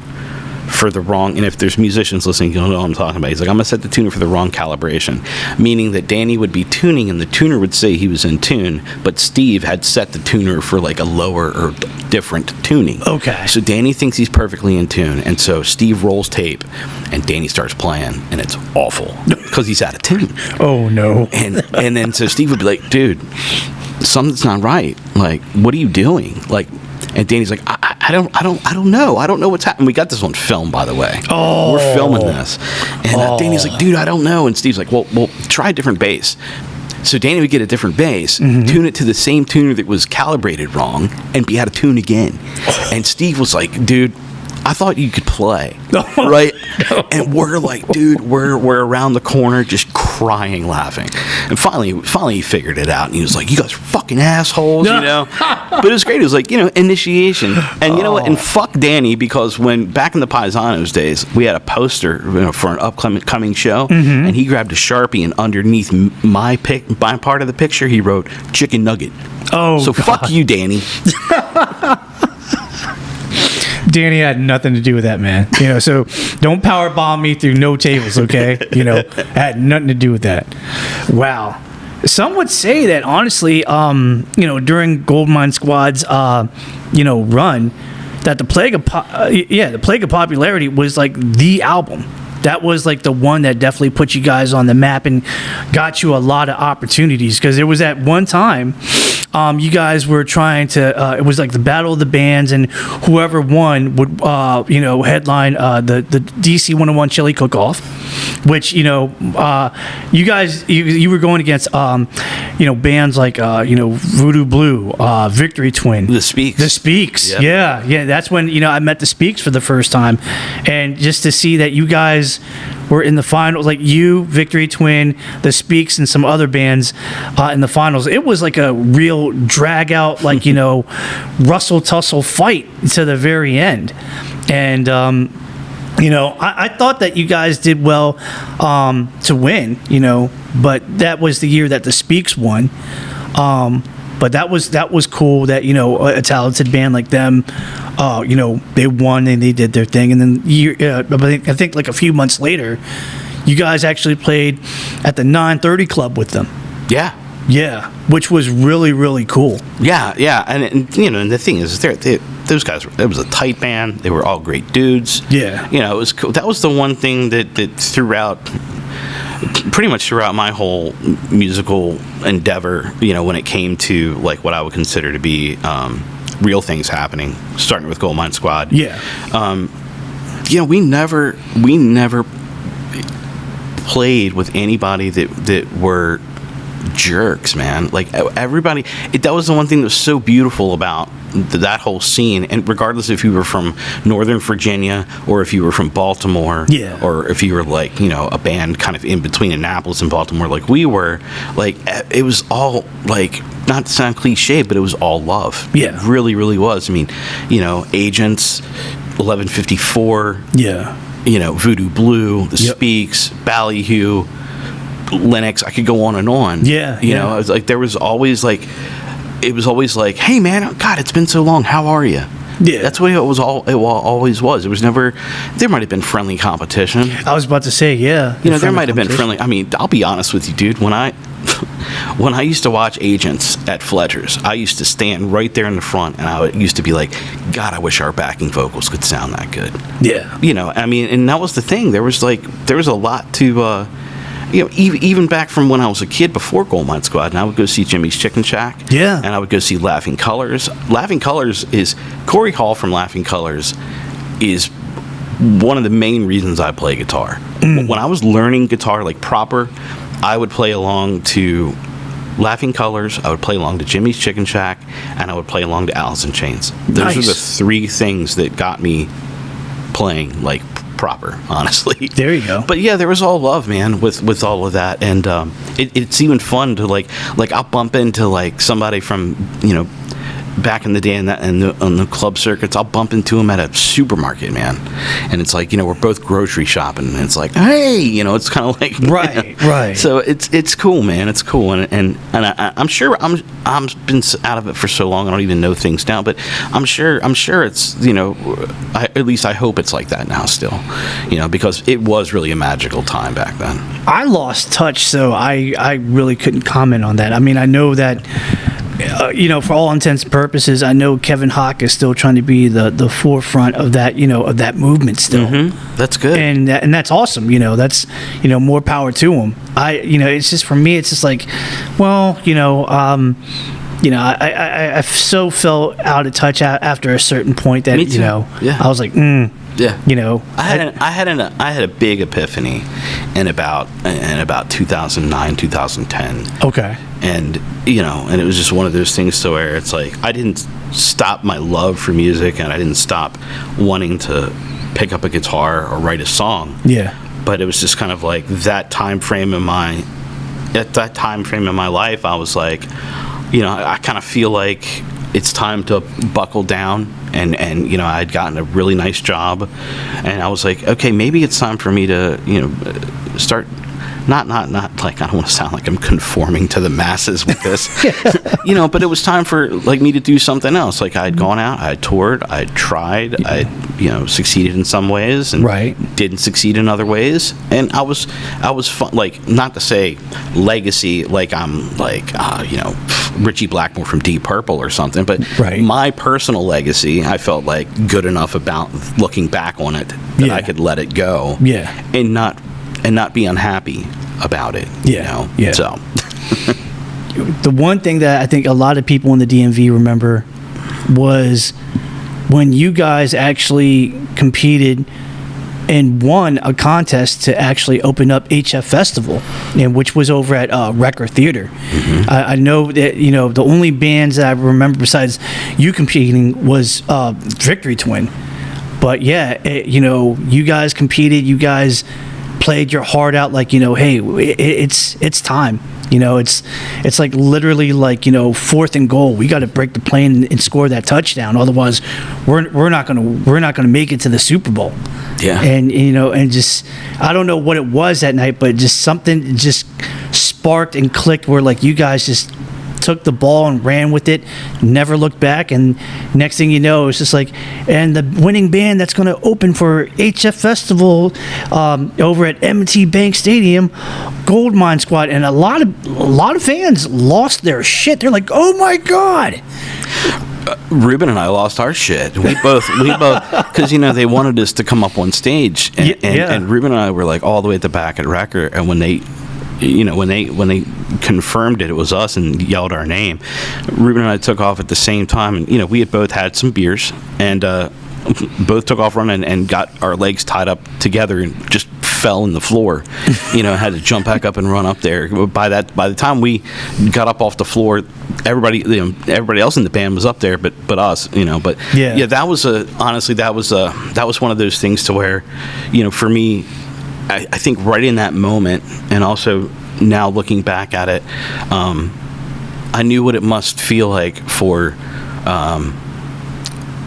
for the wrong, and if there's musicians listening, you'll know what I'm talking about. He's like, I'm going to set the tuner for the wrong calibration, meaning that Danny would be tuning, and the tuner would say he was in tune, but Steve had set the tuner for like a lower or different tuning. Okay. So Danny thinks he's perfectly in tune, and so Steve rolls tape, and Danny starts playing, and it's awful because he's out of tune. Oh no. And then so Steve would be like, dude, something's not right. Like, what are you doing? Like, and Danny's like, I don't know. I don't know what's happening. We got this on film, by the way. Oh. We're filming this. And Danny's like, dude, I don't know. And Steve's like, well, try a different bass. So Danny would get a different bass, tune it to the same tuner that was calibrated wrong, and be out of tune again. And Steve was like, dude, I thought you could play, right? And we're like, dude, we're around the corner just crying, laughing. And finally he figured it out, and he was like, you guys are fucking assholes, But it was great. It was like, initiation. And you know what? And fuck Danny, because when back in the Paisanos days, we had a poster for an upcoming show, and he grabbed a Sharpie, and underneath my part of the picture, he wrote chicken nugget. Oh, so God. Fuck you, Danny. Danny had nothing to do with that, man. So don't power bomb me through no tables, okay? Had nothing to do with that. Wow. Some would say that honestly, during Goldmine Squad's, run, that the Plague of Popularity was like the album. That was like the one that definitely put you guys on the map and got you a lot of opportunities, because it was at one time you guys were trying to it was like the battle of the bands, and whoever won would headline the DC 101 Chili Cook-Off, which you guys you were going against bands like Voodoo Blue, Victory Twin, The Speaks. Yep. Yeah, that's when I met the Speaks for the first time, and just to see that you guys were in the finals, like you, Victory Twin, the Speaks, and some other bands in the finals. It was like a real drag out, like Russell Tussle fight to the very end, and I thought that you guys did well to win, but that was the year that the Speaks won. But that was cool that a talented band like them, they won and they did their thing, and then I think like a few months later, you guys actually played at the 930 Club with them. Yeah, which was really, really cool. Yeah, and and the thing is, those guys, it was a tight band. They were all great dudes. Yeah, it was cool. That was the one thing that pretty much throughout my whole musical endeavor, when it came to like what I would consider to be real things happening, starting with Goldmine Squad. Yeah, we never played with anybody that were jerks, man. Like everybody, that was the one thing that was so beautiful about that whole scene. And regardless if you were from Northern Virginia or if you were from Baltimore, or if you were like a band kind of in between Annapolis and Baltimore, like we were, like it was all like, not to sound cliche, but it was all love. Yeah, it really, really was. I mean, Agents, 1154. Yeah. Voodoo Blue, The Speaks, Ballyhoo, Linux. I could go on and on. Yeah. I was like, it was always like, hey man, God, it's been so long. How are you? Yeah, that's what it was. It always was. It was never. There might have been friendly competition. I was about to say, yeah. There might have been friendly. I mean, I'll be honest with you, dude. When I used to watch Agents at Fletcher's, I used to stand right there in the front, and I used to be like, God, I wish our backing vocals could sound that good. Yeah. I mean, and that was the thing. There was a lot to. Even back from when I was a kid before Goldmine Squad, and I would go see Jimmy's Chicken Shack. Yeah. And I would go see Laughing Colors. Laughing Colors is, Corey Hall from Laughing Colors is one of the main reasons I play guitar. When I was learning guitar, like proper, I would play along to Laughing Colors, I would play along to Jimmy's Chicken Shack, and I would play along to Alice in Chains. Those are the three things that got me playing like proper, honestly. There you go. But yeah, there was all love, man, with all of that, and it's even fun to like I'll bump into like somebody from back in the day on the club circuits. I'll bump into him at a supermarket, man, and it's like we're both grocery shopping, and it's like, hey, it's kind of like right. So it's cool, man. It's cool, and I'm sure I'm been out of it for so long I don't even know things now, but I'm sure it's at least I hope it's like that now still, because it was really a magical time back then. I lost touch, so I really couldn't comment on that. I mean, I know that. For all intents and purposes, I know Kevin Hawk is still trying to be the forefront of that, of that movement still. Mm-hmm. That's good, and that's awesome. That's more power to him. It's just for me, it's just like, well, I so felt out of touch after a certain point that Me too. Yeah. I was like, yeah, I had a big epiphany in about 2009, 2010. Okay. And and it was just one of those things to where it's like I didn't stop my love for music, and I didn't stop wanting to pick up a guitar or write a song. Yeah. But it was just kind of like that time frame in my life. I was like, I kind of feel like it's time to buckle down, and I'd gotten a really nice job, and I was like, okay, maybe it's time for me to start. Not like I don't want to sound like I'm conforming to the masses with this, but it was time for like me to do something else. Like I'd gone out, I toured, I tried, I succeeded in some ways and didn't succeed in other ways, and I was fun, like not to say legacy like I'm like Richie Blackmore from Deep Purple or something, but my personal legacy I felt like good enough about looking back on it that I could let it go, and not be unhappy about it. So the one thing that I think a lot of people in the DMV remember was when you guys actually competed and won a contest to actually open up HF Festival, and which was over at Record Theater. Mm-hmm. I know that the only bands that I remember besides you competing was Victory Twin, but you guys competed, you guys played your heart out, like hey, it's time. It's like literally like fourth and goal. We got to break the play and score that touchdown. Otherwise, we're not gonna make it to the Super Bowl. Yeah. And and just I don't know what it was that night, but just something just sparked and clicked where like you guys just took the ball and ran with it, never looked back, and next thing you know, it's just like, and the winning band that's going to open for HF Festival over at M&T Bank Stadium, Goldmine Squad, and a lot of fans lost their shit. They're like, oh my god. Ruben and I lost our shit. We both, because they wanted us to come up on stage, and Ruben and I were like all the way at the back at Record, and when they confirmed it was us and yelled our name, Ruben and I took off at the same time, and we had both had some beers, and both took off running and got our legs tied up together and just fell in the floor. Had to jump back up and run up there. By the time we got up off the floor, everybody else in the band was up there, but us. But that was honestly that was one of those things to where, for me, I think right in that moment, and also now looking back at it, I knew what it must feel like for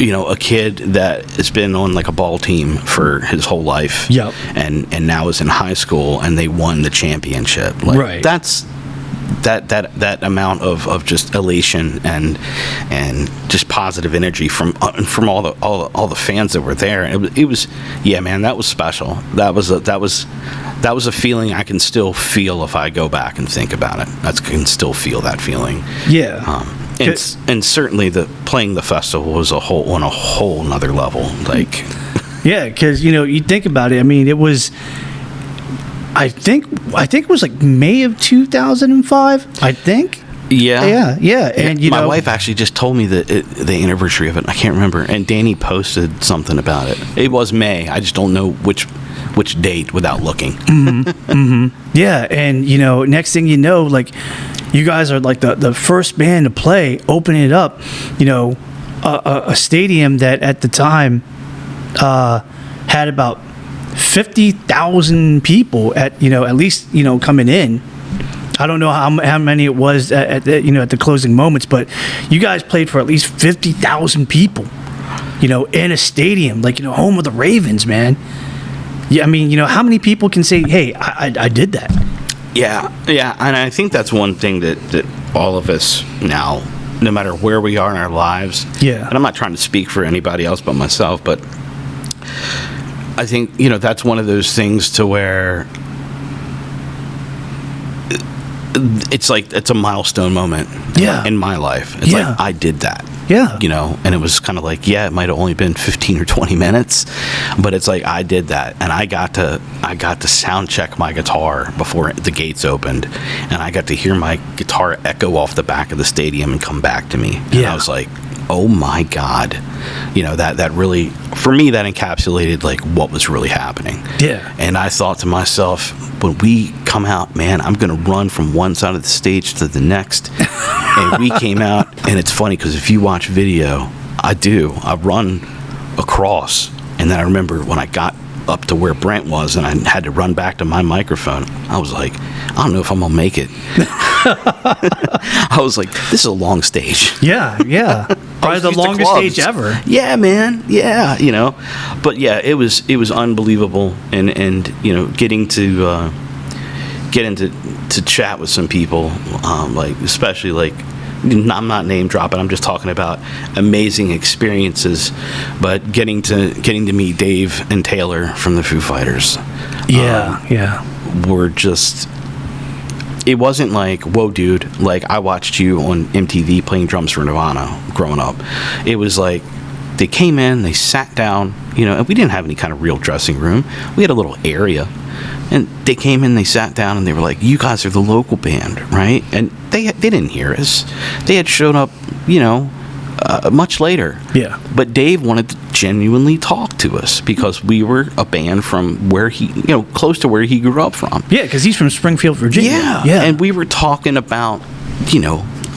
a kid that has been on like a ball team for his whole life, and now is in high school and they won the championship. Like, that's that amount of just elation and just positive energy from all the fans that were there. It was man, that was special. That was a feeling I can still feel if I go back and think about it. I can still feel that feeling. And certainly playing the festival was on a whole nother level. Like, because you think about it. I mean, it was. I think it was like May of 2005. I think. Yeah. And my wife actually just told me the anniversary of it. I can't remember. And Danny posted something about it. It was May. I just don't know which date without looking. Mm-hmm. Yeah, and next thing you know, like You guys are like the first band to play, opening it up. You know, a stadium that at the time had about 50,000 people at least coming in. I don't know how many it was at the closing moments, but you guys played for at least 50,000 people. In a stadium, like home of the Ravens, man. Yeah, I mean, how many people can say, "Hey, I did that"? Yeah, and I think that's one thing that all of us now, no matter where we are in our lives, yeah. And I'm not trying to speak for anybody else but myself, but I think that's one of those things to where it's like it's a milestone moment. Yeah. In my life, it's like I did that. Yeah. And it was kind of like, it might have only been 15 or 20 minutes, but it's like I did that, and I got to sound check my guitar before the gates opened, and I got to hear my guitar echo off the back of the stadium and come back to me. And I was like, oh my God, that really, for me, that encapsulated like what was really happening. Yeah. And I thought to myself, when we come out, man, I'm going to run from one side of the stage to the next. And we came out, and it's funny because if you watch video, I run across, and then I remember when I got up to where Brent was and I had to run back to my microphone, I was like, I don't know if I'm gonna make it. I was like, this is a long stage. Yeah. Probably the longest stage ever. Yeah, man. Yeah, but yeah, it was unbelievable, and getting to get into chat with some people, like especially like, I'm not name dropping, I'm just talking about amazing experiences, but getting to meet Dave and Taylor from the Foo Fighters. Were just, it wasn't like, whoa dude, like I watched you on MTV playing drums for Nirvana growing up. It was like they came in, they sat down, and we didn't have any kind of real dressing room. We had a little area. And they came in, they sat down, and they were like, you guys are the local band, right? And they didn't hear us. They had showed up, much later. Yeah. But Dave wanted to genuinely talk to us because we were a band from where he, close to where he grew up from. Yeah, because he's from Springfield, Virginia. Yeah. And we were talking about,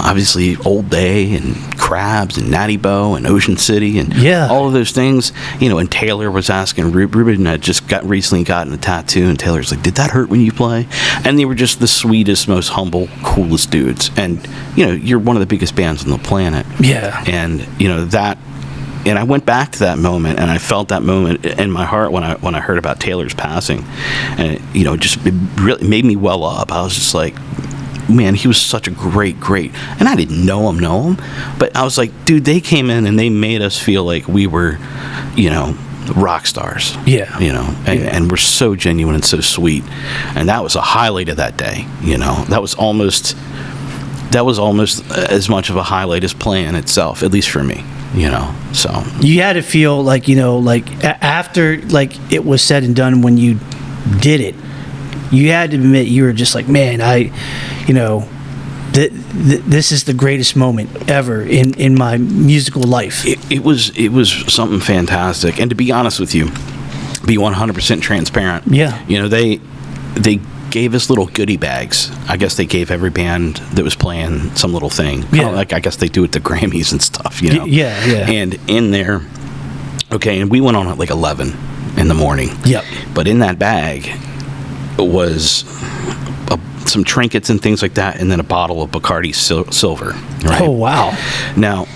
obviously Old Day and Crabs and Natty Boh and Ocean City and all of those things, and Taylor was asking, Ruben had just recently gotten a tattoo, and Taylor's like, did that hurt when you play? And they were just the sweetest, most humble, coolest dudes. And you're one of the biggest bands on the planet. Yeah. And that, and I went back to that moment, and I felt that moment in my heart when I heard about Taylor's passing, and it really made me well up. I was just like, man, he was such a great, and I didn't know him, but I was like, dude, they came in and they made us feel like we were, rock stars. Yeah. And we're so genuine and so sweet. And that was a highlight of that day, that was almost as much of a highlight as playing itself, at least for me, so. You had to feel like, after, like, it was said and done when you did it, you had to admit you were just like, man, this is the greatest moment ever in my musical life. It was something fantastic. And to be honest with you, be 100% transparent. Yeah. They gave us little goodie bags. I guess they gave every band that was playing some little thing. Yeah. Like I guess they do at the Grammys and stuff, Yeah. And in there, okay, and we went on at like 11 in the morning. Yep. But in that bag was some trinkets and things like that, and then a bottle of Bacardi Silver. Right? Oh, wow. Now,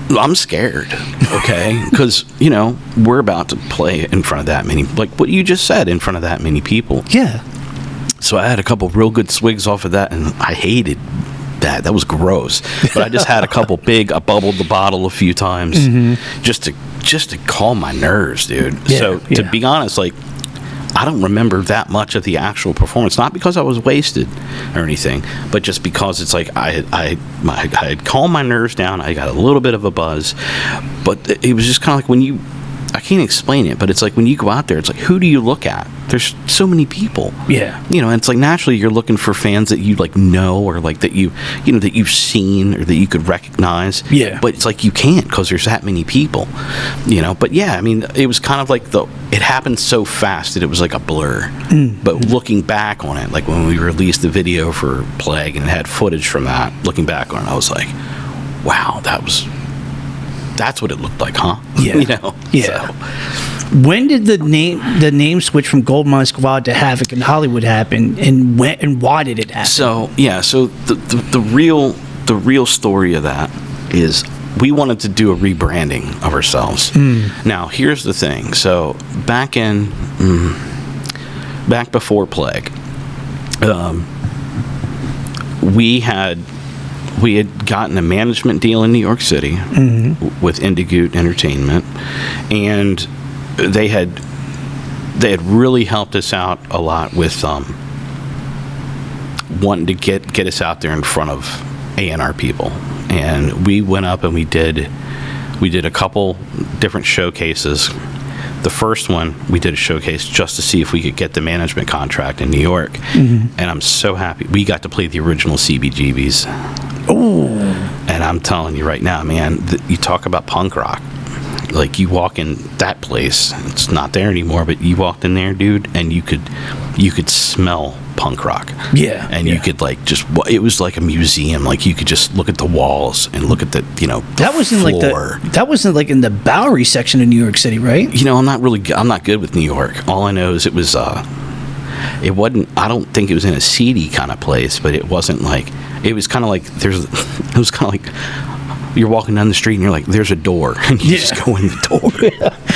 I'm scared, okay? Because, we're about to play in front of that many, like what you just said, in front of that many people. Yeah. So I had a couple real good swigs off of that, and I hated that. That was gross. But I just had a couple I bubbled the bottle a few times just to calm my nerves, dude. Yeah, so to be honest, like, I don't remember that much of the actual performance, not because I was wasted or anything, but just because it's like I had calmed my nerves down. I got a little bit of a buzz, but it was just kind of like when I can't explain it, but it's like when you go out there, it's like, who do you look at? There's so many people. Yeah. You know, and it's like naturally you're looking for fans that you like know, or like that that you've seen or that you could recognize. Yeah. But it's like you can't because there's that many people. You know, but yeah, I mean, it was kind of like it happened so fast that it was like a blur. But looking back on it, like when we released the video for Plague and it had footage from that, looking back on it, I was like, wow, that's what it looked like, huh? Yeah. You know? Yeah. So, When did the name switch from Goldmine Squad to Havok In Hollywood happen, and why did it happen? So the real story of that is we wanted to do a rebranding of ourselves. Now here's the thing. So back before Plague, we had gotten a management deal in New York City with Indigoot Entertainment, and they had really helped us out a lot with wanting to get us out there in front of A&R people. And we went up and we did a couple different showcases. The first one, we did a showcase just to see if we could get the management contract in New York. And I'm so happy. We got to play the original CBGBs. Oh. And I'm telling you right now, man, you talk about punk rock. Like, you walk in that place, it's not there anymore, but you walked in there, dude, and you could smell punk rock. Yeah. And you could, like, it was like a museum. Like, you could just look at the walls and look at the that wasn't floor. that wasn't like in the Bowery section of New York City, right? You know, I'm not good with New York. All I know is it wasn't, I don't think it was in a seedy kind of place, but it wasn't like, it was kind of like, it was kind of like, you're walking down the street and you're like, there's a door, and you just go in the door.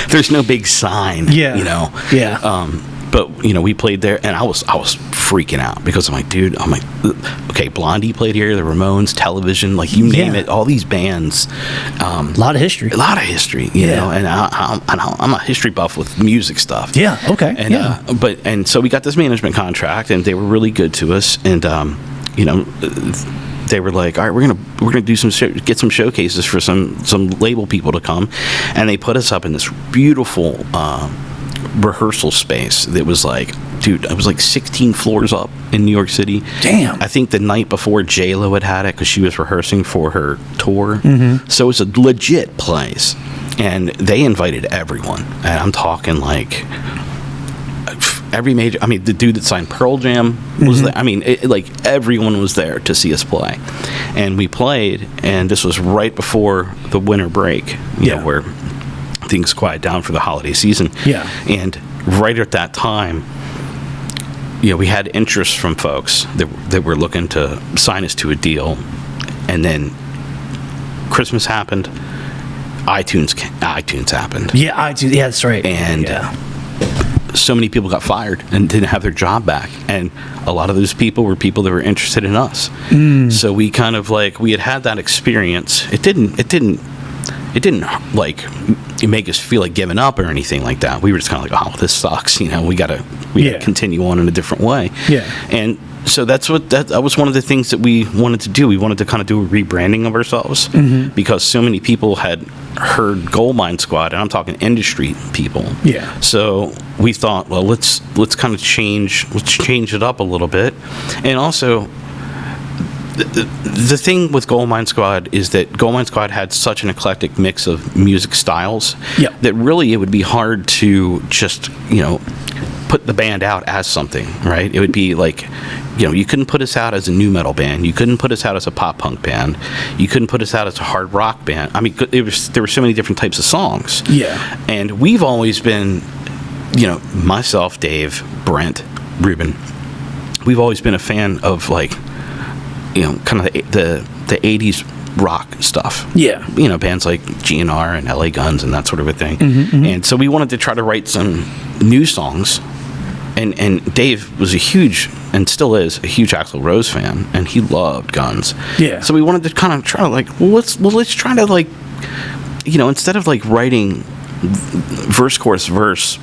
There's no big sign. Yeah. Yeah. But we played there, and I was freaking out because I'm like, okay, Blondie played here, the Ramones, Television, like you name it, all these bands. A lot of history. You know, and I'm a history buff with music stuff. Yeah. Okay. And and so we got this management contract, and they were really good to us, and they were like, all right, we're gonna do get some showcases for some label people to come, and they put us up in this beautiful rehearsal space that was like, dude, it was like 16 floors up in New York City. Damn. I think the night before J-Lo had it because she was rehearsing for her tour. So it's a legit place, and they invited everyone, and I'm talking like every major. I mean, the dude that signed Pearl Jam was there. I mean, like everyone was there to see us play, and we played. And this was right before the winter break, you know, where things quiet down for the holiday season. Yeah. And right at that time, we had interest from folks that were looking to sign us to a deal, and then Christmas happened. iTunes happened. Yeah, iTunes. Yeah, that's right. And so many people got fired and didn't have their job back, and a lot of those people were people that were interested in us. So we kind of like, we had that experience. It didn't like make us feel like giving up or anything like that. We were just kind of like, oh, this sucks, we gotta continue on in a different way. And so that was one of the things that we wanted to do. We wanted to kind of do a rebranding of ourselves, because so many people had heard Goldmine Squad, and I'm talking industry people. Yeah. So we thought, well, let's kind of change it up a little bit. And also, the thing with Goldmine Squad is that Goldmine Squad had such an eclectic mix of music styles that really it would be hard to just put the band out as something, right? It would be like, you couldn't put us out as a nu metal band. You couldn't put us out as a pop punk band. You couldn't put us out as a hard rock band. I mean, there were so many different types of songs. Yeah. And we've always been, myself, Dave, Brent, Ruben, we've always been a fan of like, kind of the 80s rock stuff. Yeah. Bands like GNR and LA Guns and that sort of a thing. And so we wanted to try to write some new songs. And Dave was a huge, and still is, a huge Axl Rose fan, and he loved Guns. Yeah. So we wanted to kind of try to like, let's try to like, instead of like writing verse, chorus, verse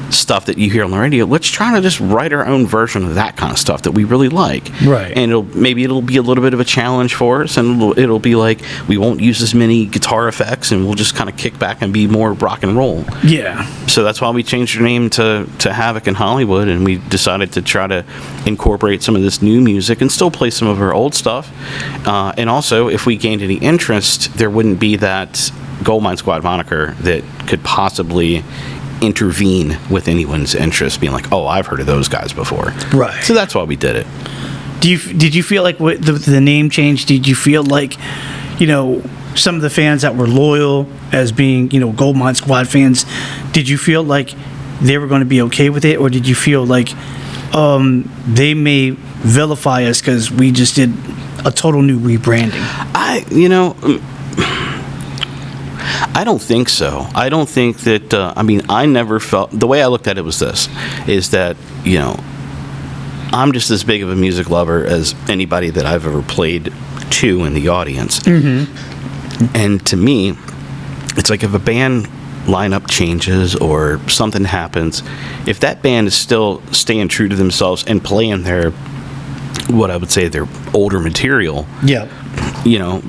stuff that you hear on the radio. Let's try to just write our own version of that kind of stuff that we really like. Right. And it'll be a little bit of a challenge for us, and it'll be like we won't use as many guitar effects, and we'll just kind of kick back and be more rock and roll. Yeah. So that's why we changed our name to Havok In Hollywood, and we decided to try to incorporate some of this new music and still play some of our old stuff. And also, if we gained any interest, there wouldn't be that Goldmine Squad moniker that could possibly intervene with anyone's interest, being like, oh, I've heard of those guys before. Right. So that's why we did it. Did you feel like with the name change, did you feel like, some of the fans that were loyal as being, Goldmine Squad fans, did you feel like they were going to be okay with it, or did you feel like they may vilify us because we just did a total new rebranding? I don't think so. I don't think that, I never felt, the way I looked at it was this, is that, I'm just as big of a music lover as anybody that I've ever played to in the audience. Mm-hmm. And to me, it's like if a band lineup changes or something happens, if that band is still staying true to themselves and playing their older material. Yeah.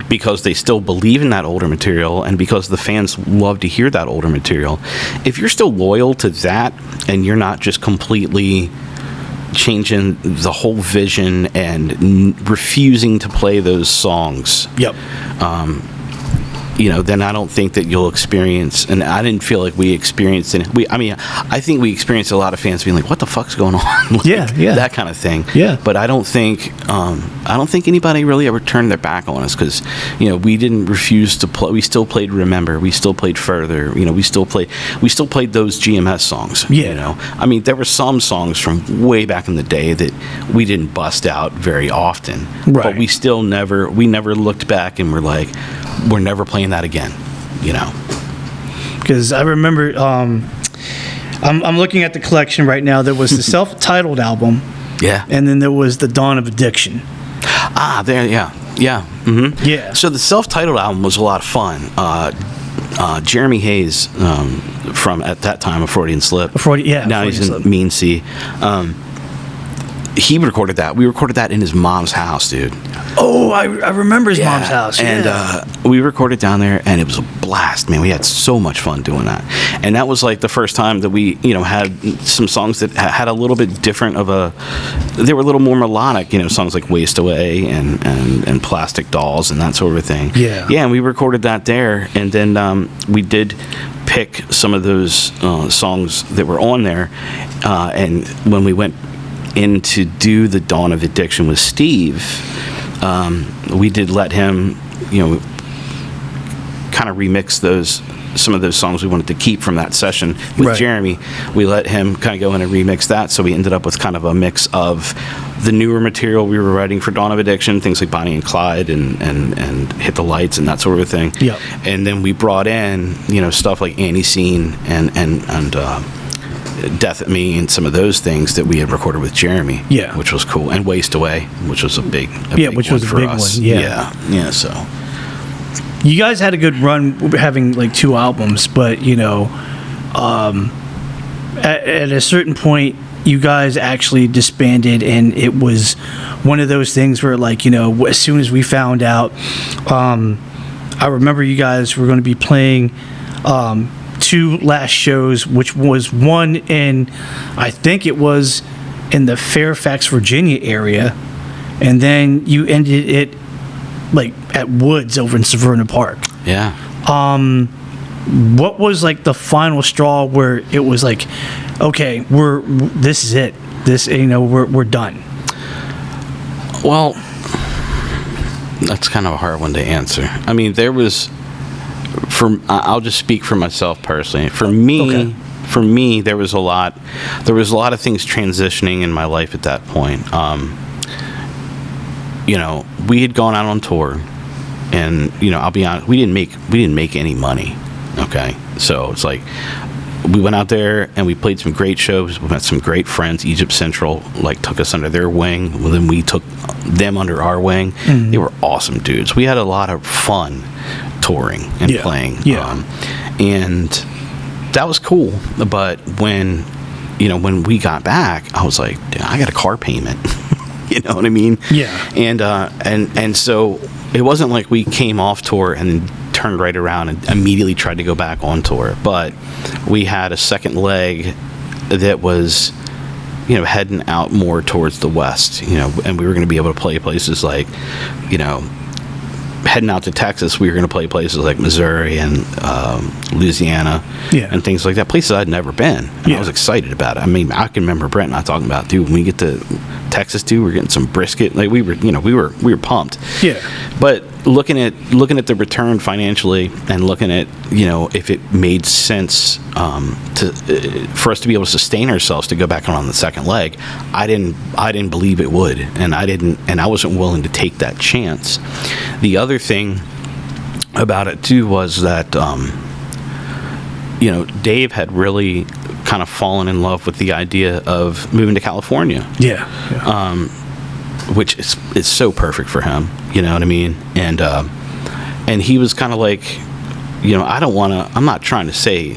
Because they still believe in that older material and because the fans love to hear that older material. If you're still loyal to that and you're not just completely changing the whole vision and refusing to play those songs. Yep. Then I don't think that you'll experience, and I didn't feel like we experienced it. I think we experienced a lot of fans being like, what the fuck's going on? Like, yeah. That kind of thing. Yeah. But I don't think anybody really ever turned their back on us because, we didn't refuse to play. We still played Remember. We still played Further. We still played those GMS songs. Yeah. There were some songs from way back in the day that we didn't bust out very often. Right. But we never looked back and were like, we're never playing that again, Because I remember, I'm looking at the collection right now. There was the self-titled album. Yeah. And then there was the Dawn of Addiction. Yeah. Mm-hmm. Yeah. So the self-titled album was a lot of fun. Jeremy Hayes, from at that time a Freudian Slip. Now he's in Mean Sea. He recorded that. We recorded that in his mom's house, dude. Oh, I remember his mom's house. Yeah. And we recorded down there, and it was a blast, man. We had so much fun doing that. And that was like the first time that we, had some songs that had a little bit different they were a little more melodic, songs like Waste Away and Plastic Dolls and that sort of thing. Yeah. Yeah, and we recorded that there. And then we did pick some of those songs that were on there. And when we went in to do the Dawn of Addiction with Steve, we did let him, kind of remix some of those songs we wanted to keep from that session with right. Jeremy. We let him kind of go in and remix that, so we ended up with kind of a mix of the newer material we were writing for Dawn of Addiction, things like Bonnie and Clyde and Hit the Lights and that sort of thing. Yep. And then we brought in, stuff like Annie Scene and Death at Me and some of those things that we had recorded with Jeremy. Yeah. Which was cool. And Waste Away, which was a big which was a big one. Yeah. Yeah, so. You guys had a good run having like 2 albums, but at a certain point you guys actually disbanded, and it was one of those things where as soon as we found out, I remember you guys were going to be playing 2 last shows, which was one in, I think it was in the Fairfax, Virginia area, and then you ended it like at Woods over in Severna Park. Yeah. What was like the final straw where it was like, okay, this is it. We're done. Well, that's kind of a hard one to answer. There was, I'll just speak for myself personally. For me, there was a lot of things transitioning in my life at that point. We had gone out on tour, and I'll be honest, we didn't make any money. Okay, so it's like we went out there and we played some great shows. We met some great friends. Egypt Central took us under their wing. Well, then we took them under our wing. Mm-hmm. They were awesome dudes. We had a lot of fun touring and playing. Yeah. that was cool. But when we got back, I was like, dude, I got a car payment. You know what I mean? Yeah. And so it wasn't like we came off tour and turned right around and immediately tried to go back on tour. But we had a second leg that was, heading out more towards the west, and we were going to be able to play places like, heading out to Texas, we were going to play places like Missouri and Louisiana and things like that, places I'd never been. And I was excited about it. I mean, I can remember Brent and I talking about, dude, when we get to Texas, dude, we're getting some brisket. Like we were pumped. Yeah. But looking at the return financially and looking at, if it made sense for us to be able to sustain ourselves to go back on the second leg, I didn't believe it would, and I wasn't willing to take that chance. The other thing about it too was that Dave had really kind of fallen in love with the idea of moving to California. Which is so perfect for him, you know what I mean? And he was kind of like, I'm not trying to say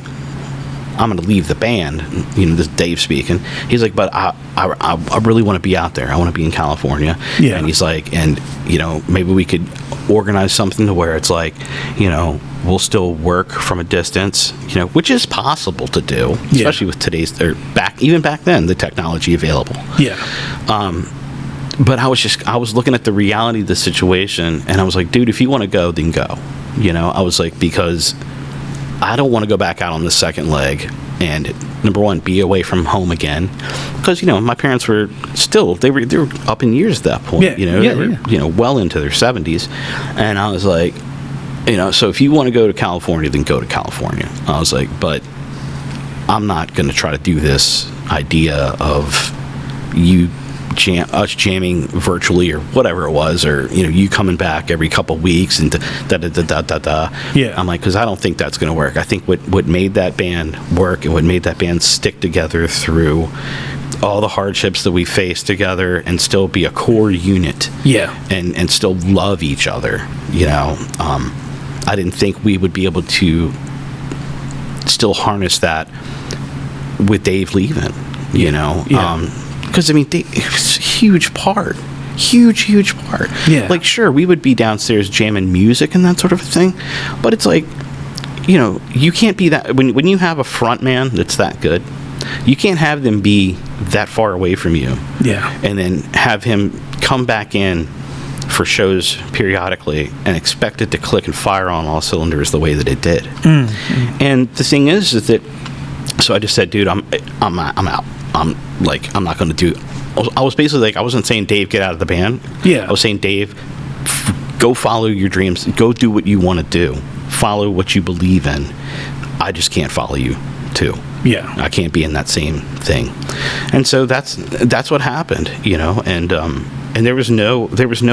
I'm going to leave the band, this Dave speaking. He's like, but I really want to be out there. I want to be in California. Yeah. And he's like, and, maybe we could organize something to where it's like, we'll still work from a distance, which is possible to do, especially with today's, even back then, the technology available. Yeah. But I was looking at the reality of the situation, and I was like, dude, if you want to go, then go. I was like, because I don't want to go back out on the second leg and, number one, be away from home again. Because, my parents were still, they were up in years at that point. They were, well into their 70s. And I was like, so if you want to go to California, then go to California. I was like, but I'm not going to try to do this idea of us jamming virtually or whatever it was, or you coming back every couple weeks and Yeah. I'm like, because I don't think that's going to work. I think what made that band work and what made that band stick together through all the hardships that we faced together and still be a core unit. Yeah. And still love each other. I didn't think we would be able to still harness that with Dave leaving. Because Dave, it was a huge part. Huge part. Yeah. Like, sure, we would be downstairs jamming music and that sort of thing, but it's like, you can't be that, when you have a front man that's that good, you can't have them be that far away from you. Yeah. And then have him come back in for shows periodically and expect it to click and fire on all cylinders the way that it did. Mm-hmm. And the thing is that, so I just said, dude, I'm out. I'm not going to do. I was basically like, I wasn't saying, Dave, get out of the band. Yeah. I was saying, Dave, go follow your dreams. Go do what you want to do. Follow what you believe in. I just can't follow you too. Yeah. I can't be in that same thing. And so that's what happened, and there was no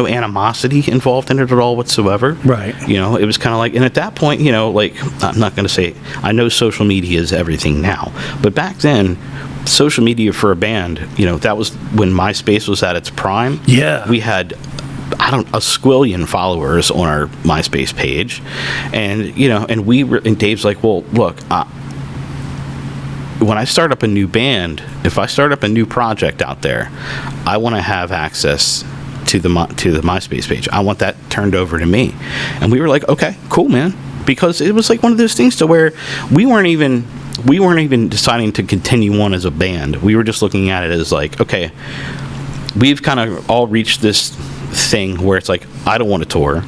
animosity involved in it at all whatsoever. Right. It was kind of like, and at that point, I'm not going to say, I know social media is everything now, but back then, social media for a band, that was when MySpace was at its prime. Yeah. We had, a squillion followers on our MySpace page. And, and Dave's like, well, look, when I start up a new band, if I start up a new project out there, I want to have access to the MySpace page. I want that turned over to me. And we were like, okay, cool, man. Because it was like one of those things to where we weren't even deciding to continue on as a band. We were just looking at it as like, okay, we've kind of all reached this thing where it's like, I don't want to tour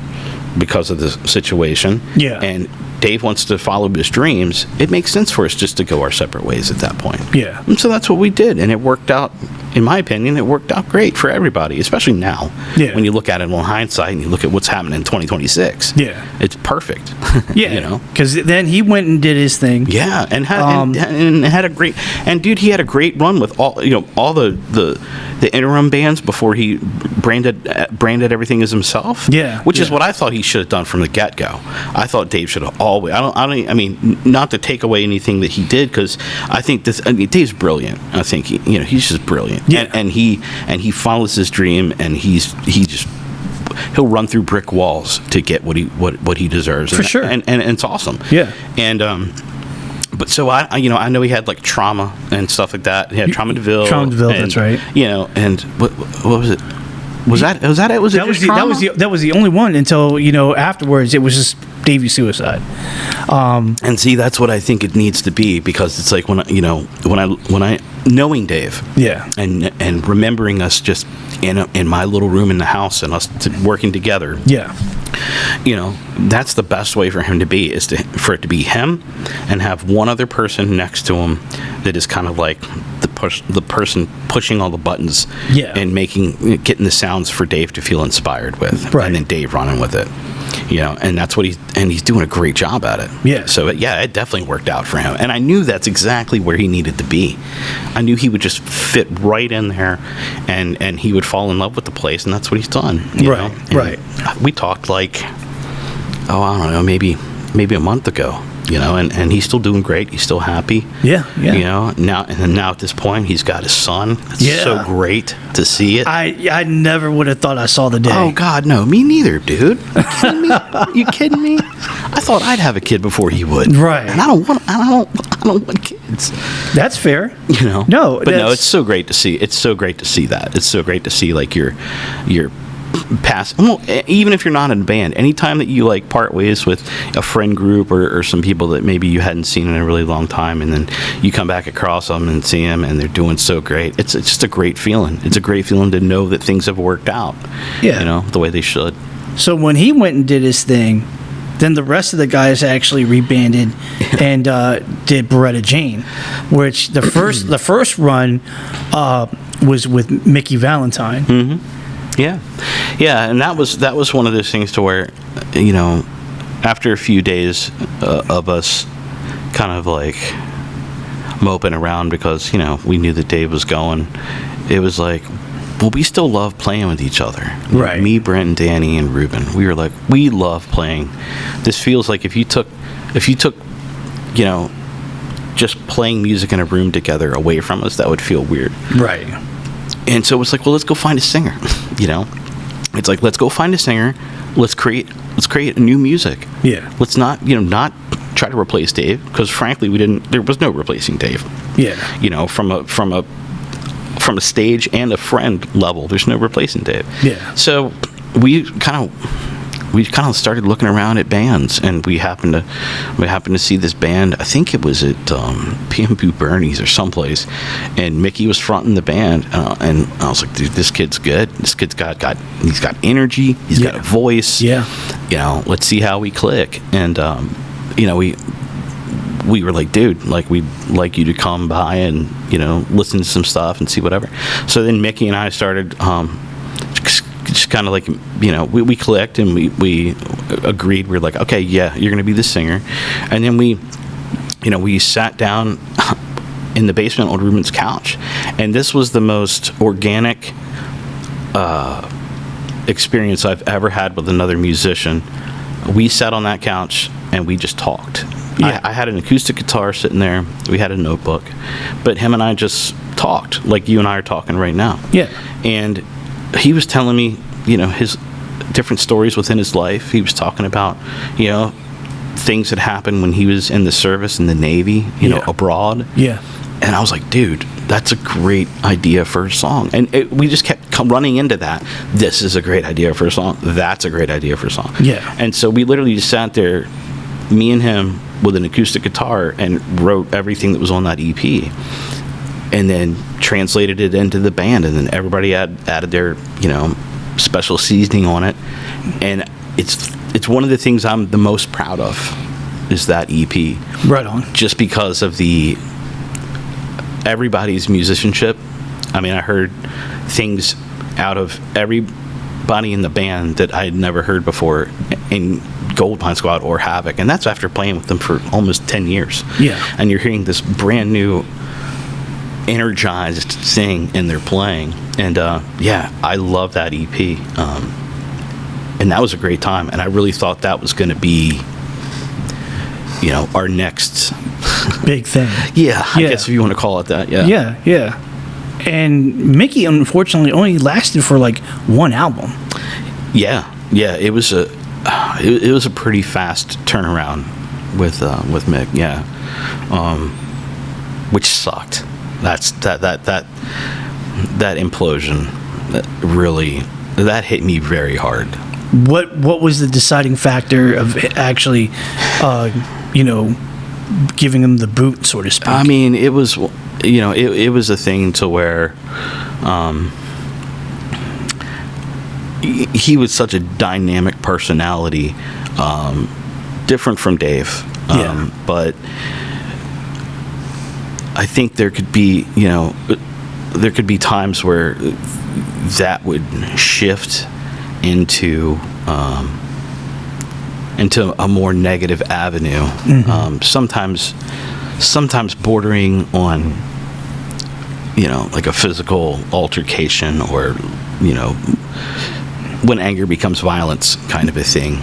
because of the situation. Yeah. And Dave wants to follow his dreams. It makes sense for us just to go our separate ways at that point. Yeah. And so that's what we did. And it worked out, in my opinion, it worked out great for everybody, especially now. Yeah. When you look at it in hindsight and you look at what's happening in 2026. Yeah. It's perfect. Yeah. Because then he went and did his thing. Yeah. And had a great, and dude, he had a great run with all the interim bands before he branded everything as himself. Yeah. Which is what I thought he should have done from the get-go. I thought Dave should have always, I mean, not to take away anything that he did, because I think Dave's brilliant. I think he's just brilliant. Yeah. And he follows his dream, and he'll run through brick walls to get what he deserves. For sure. And it's awesome. Yeah. And But so I know he had like trauma and stuff like that. He had Trauma DeVille. Trauma DeVille, and, that's right. And what was it? Was that it? Was it just Trauma? That was the only one until afterwards it was just Davey Suicide. And see, that's what I think it needs to be, because it's like when I knowing Dave, Yeah. and remembering us just in my little room in the house and us working together. Yeah. That's the best way for him to be, is for it to be him and have one other person next to him that is kind of like the person pushing all the buttons, Yeah. and getting the sounds for Dave to feel inspired with, Right. and then Dave running with it. And that's what he's doing a great job at it. Yeah. So it definitely worked out for him, and I knew that's exactly where he needed to be. I knew he would just fit right in there, and he would fall in love with the place, and that's what he's done. Right. Right. We talked like, I don't know, maybe a month ago. And he's still doing great. He's still happy. Yeah. Yeah. Now at this point, he's got his son. It's Yeah. so great to see it. I never would have thought I saw the day. Oh God, no, me neither, dude. You kidding me? I thought I'd have a kid before he would. Right. And I don't want kids. That's fair. No, but no, it's so great to see. It's so great to see that. It's so great to see like your past. Well, even if you're not in a band, anytime that you like part ways with a friend group or some people that maybe you hadn't seen in a really long time, and then you come back across them and see them and they're doing so great, it's just a great feeling. It's a great feeling to know that things have worked out. Yeah. The way they should. So when he went and did his thing, then the rest of the guys actually rebanded and did Beretta Jane, which the first run was with Mickey Valentine. Mm-hmm. Yeah, and that was one of those things to where, after a few days of us kind of like moping around because we knew that Dave was going, it was like, well, we still love playing with each other. Right. Me, Brent, and Danny, and Ruben. We were like, we love playing. This feels like if you took, just playing music in a room together away from us, that would feel weird. Right. And so it's like, well, let's go find a singer. It's like, let's go find a singer. Let's create new music. Yeah. Let's not try to replace Dave, because frankly, there was no replacing Dave. Yeah. From a stage and a friend level, there's no replacing Dave. Yeah. So we kind of started looking around at bands, and we happened to see this band. I think it was at P.M. Bernie's or someplace, and Mickey was fronting the band, and I was like, dude, this kid's good. This kid's got he's got energy. He's got a voice. Yeah. Let's see how we click. And we were like, dude, like, we'd like you to come by and listen to some stuff and see whatever. So then Mickey and I started just kind of like, we clicked, and we agreed. We were like, okay, yeah, you're gonna be the singer. And then we sat down in the basement on Ruben's couch, and this was the most organic experience I've ever had with another musician. We sat on that couch and we just talked. Yeah. I had an acoustic guitar sitting there. We had a notebook, but him and I just talked like you and I are talking right now. Yeah. And he was telling me, his different stories within his life. He was talking about, things that happened when he was in the service in the Navy, abroad. Yeah. And I was like, dude, that's a great idea for a song. And we just kept running into that. This is a great idea for a song. That's a great idea for a song. Yeah. And so we literally just sat there, me and him, with an acoustic guitar, and wrote everything that was on that EP. And then translated it into the band. And then everybody added their, special seasoning on it. And it's one of the things I'm the most proud of, is that EP. Right on. Just because of everybody's musicianship. I mean, I heard things out of everybody in the band that I had never heard before in Goldmine Squad or Havok, and that's after playing with them for almost 10 years. Yeah. And you're hearing this brand new, energized thing in their playing, and I love that EP, and that was a great time, and I really thought that was going to be, our next big thing. I guess if you want to call it that. Yeah. And Mickey, unfortunately, only lasted for like one album. Yeah. It was a pretty fast turnaround with Mick. Yeah. which sucked. That implosion that hit me very hard. What was the deciding factor of actually, giving him the boot, so to speak? I mean, it was, it was a thing to where he was such a dynamic personality, different from Dave. But I think there could be times where that would shift into a more negative avenue. Sometimes bordering on, like a physical altercation, or, when anger becomes violence, kind of a thing.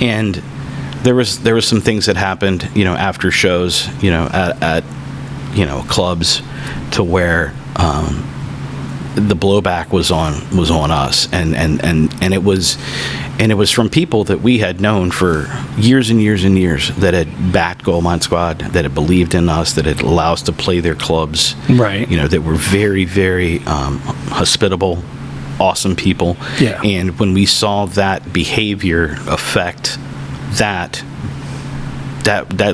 And there was some things that happened, after shows, at clubs, to where the blowback was on us, and it was from people that we had known for years and years and years, that had backed Goldmine Squad, that had believed in us, that had allowed us to play their clubs, right? That were very, very hospitable, awesome people. And when we saw that behavior affect that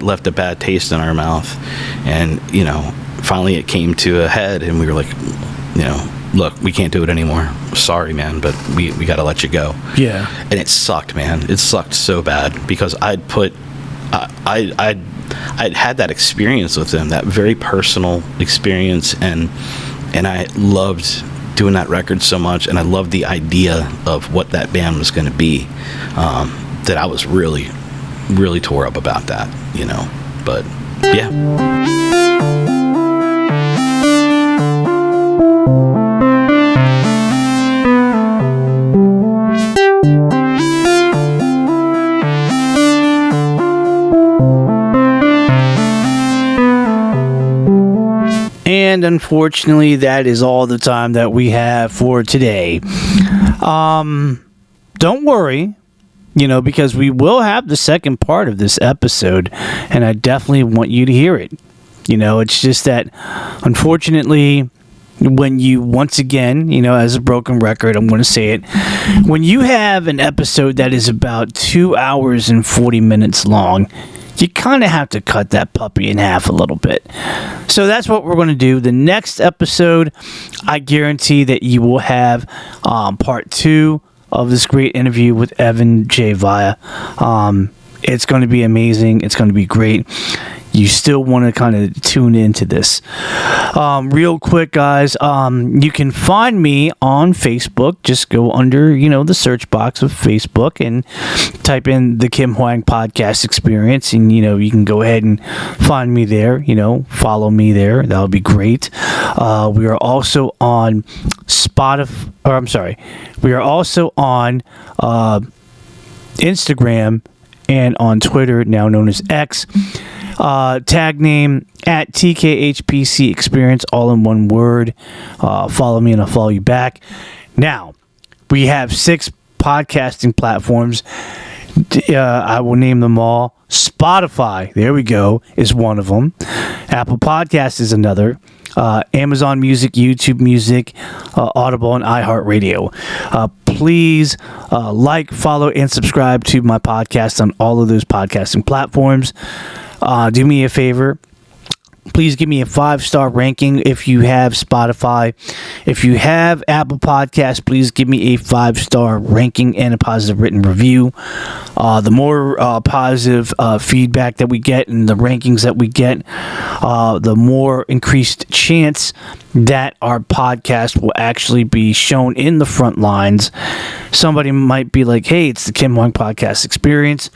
left a bad taste in our mouth, and finally it came to a head, and we were like, look, we can't do it anymore. Sorry, man, but we got to let you go. And it sucked, man. It sucked so bad, because I'd had that experience with him, that very personal experience, and I loved doing that record so much, and I loved the idea of what that band was going to be, that I was really, really tore up about that, but yeah. And unfortunately, that is all the time that we have for today. Don't worry, because we will have the second part of this episode, and I definitely want you to hear it. It's just that, unfortunately, when you, once again, as a broken record, I'm going to say it, when you have an episode that is about 2 hours and 40 minutes long, you kind of have to cut that puppy in half a little bit. So that's what we're going to do. The next episode, I guarantee that you will have part 2 of this great interview with Evan J. Via. It's going to be amazing. It's going to be great. You still want to kind of tune into this. Real quick, guys, you can find me on Facebook. Just go under, the search box of Facebook and type in the Kim Hoang Podcast Experience, and, you can go ahead and find me there, follow me there. That would be great. We are also on we are also on Instagram and on Twitter, now known as X. Tag name at TKHPC Experience, all in one word. Follow me and I'll follow you back. Now, we have 6 podcasting platforms. I will name them all. Spotify, there we go, is one of them. Apple Podcast is another. Amazon Music, YouTube Music, Audible, and iHeartRadio. Please like, follow, and subscribe to my podcast on all of those podcasting platforms. Do me a favor. Please give me a 5-star ranking if you have Spotify. If you have Apple Podcasts, please give me a 5-star ranking and a positive written review. The more positive feedback that we get and the rankings that we get, the more increased chance that our podcast will actually be shown in the front lines. Somebody might be like, hey, it's the Kim Hoang Podcast Experience.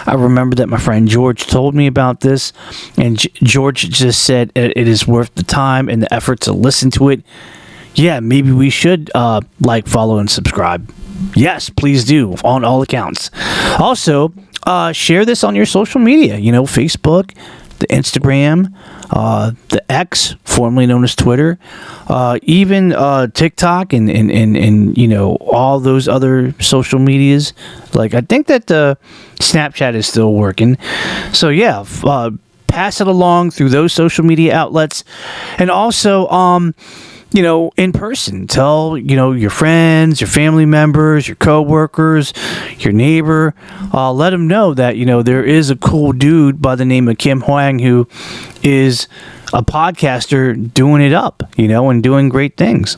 I remember that my friend George told me about this, and George just said it is worth the time and the effort to listen to it. Yeah, maybe we should like, follow, and subscribe. Yes, please do, on all accounts. Also, share this on your social media, Facebook, the Instagram, the X, formerly known as Twitter, even TikTok, and you know, all those other social medias. Like, I think that Snapchat is still working. So yeah, pass it along through those social media outlets, and also you know, in person. Tell, you know, your friends, your family members, your coworkers, your neighbor. Let them know that, you know, there is a cool dude by the name of Kim Hoang who is a podcaster doing it up, you know, and doing great things.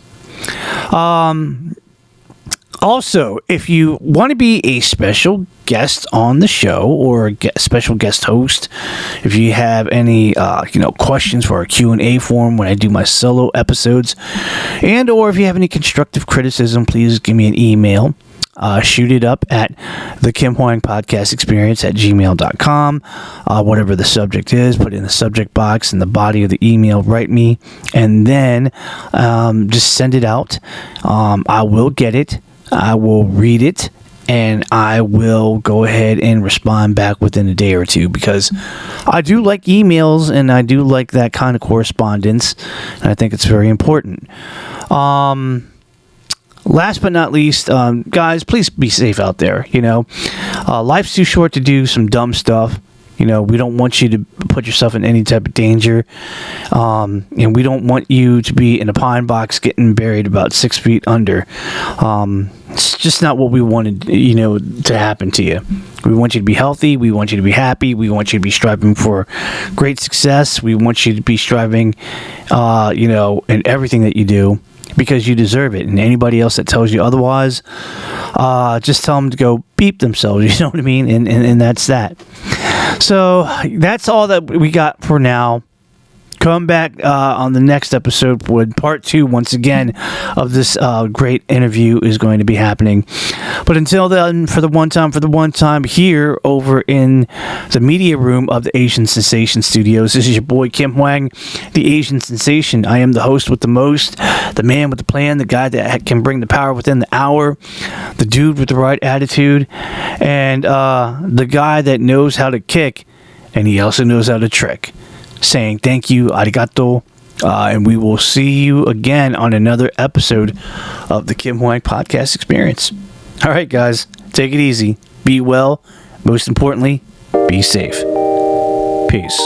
Also, if you want to be a special guest on the show or a special guest host, if you have any you know, questions for our Q&A forum when I do my solo episodes, and or if you have any constructive criticism, please give me an email. Shoot it up at the Kim Hoang Podcast Experience at gmail.com. Whatever the subject is, put it in the subject box in the body of the email, write me, and then just send it out. I will get it. I will read it, and I will go ahead and respond back within a day or two, because I do like emails and I do like that kind of correspondence, and I think it's very important. Last but not least, guys, please be safe out there. You know, life's too short to do some dumb stuff. You know, we don't want you to put yourself in any type of danger. And we don't want you to be in a pine box getting buried about 6 feet under. It's just not what we wanted, you know, to happen to you. We want you to be healthy. We want you to be happy. We want you to be striving for great success. We want you to be striving, you know, in everything that you do, because you deserve it. And anybody else that tells you otherwise, just tell them to go beep themselves. You know what I mean? And that's that. So that's all that we got for now. Come back on the next episode with part 2, once again, of this great interview is going to be happening. But until then, for the one time here over in the media room of the Asian Sensation Studios, this is your boy Kim Hoang, the Asian Sensation. I am the host with the most, the man with the plan, the guy that can bring the power within the hour, the dude with the right attitude, and the guy that knows how to kick, and he also knows how to trick. Saying thank you, arigato, and we will see you again on another episode of the Kim Hoang Podcast Experience. All right, guys, take it easy. Be well. Most importantly, be safe. Peace.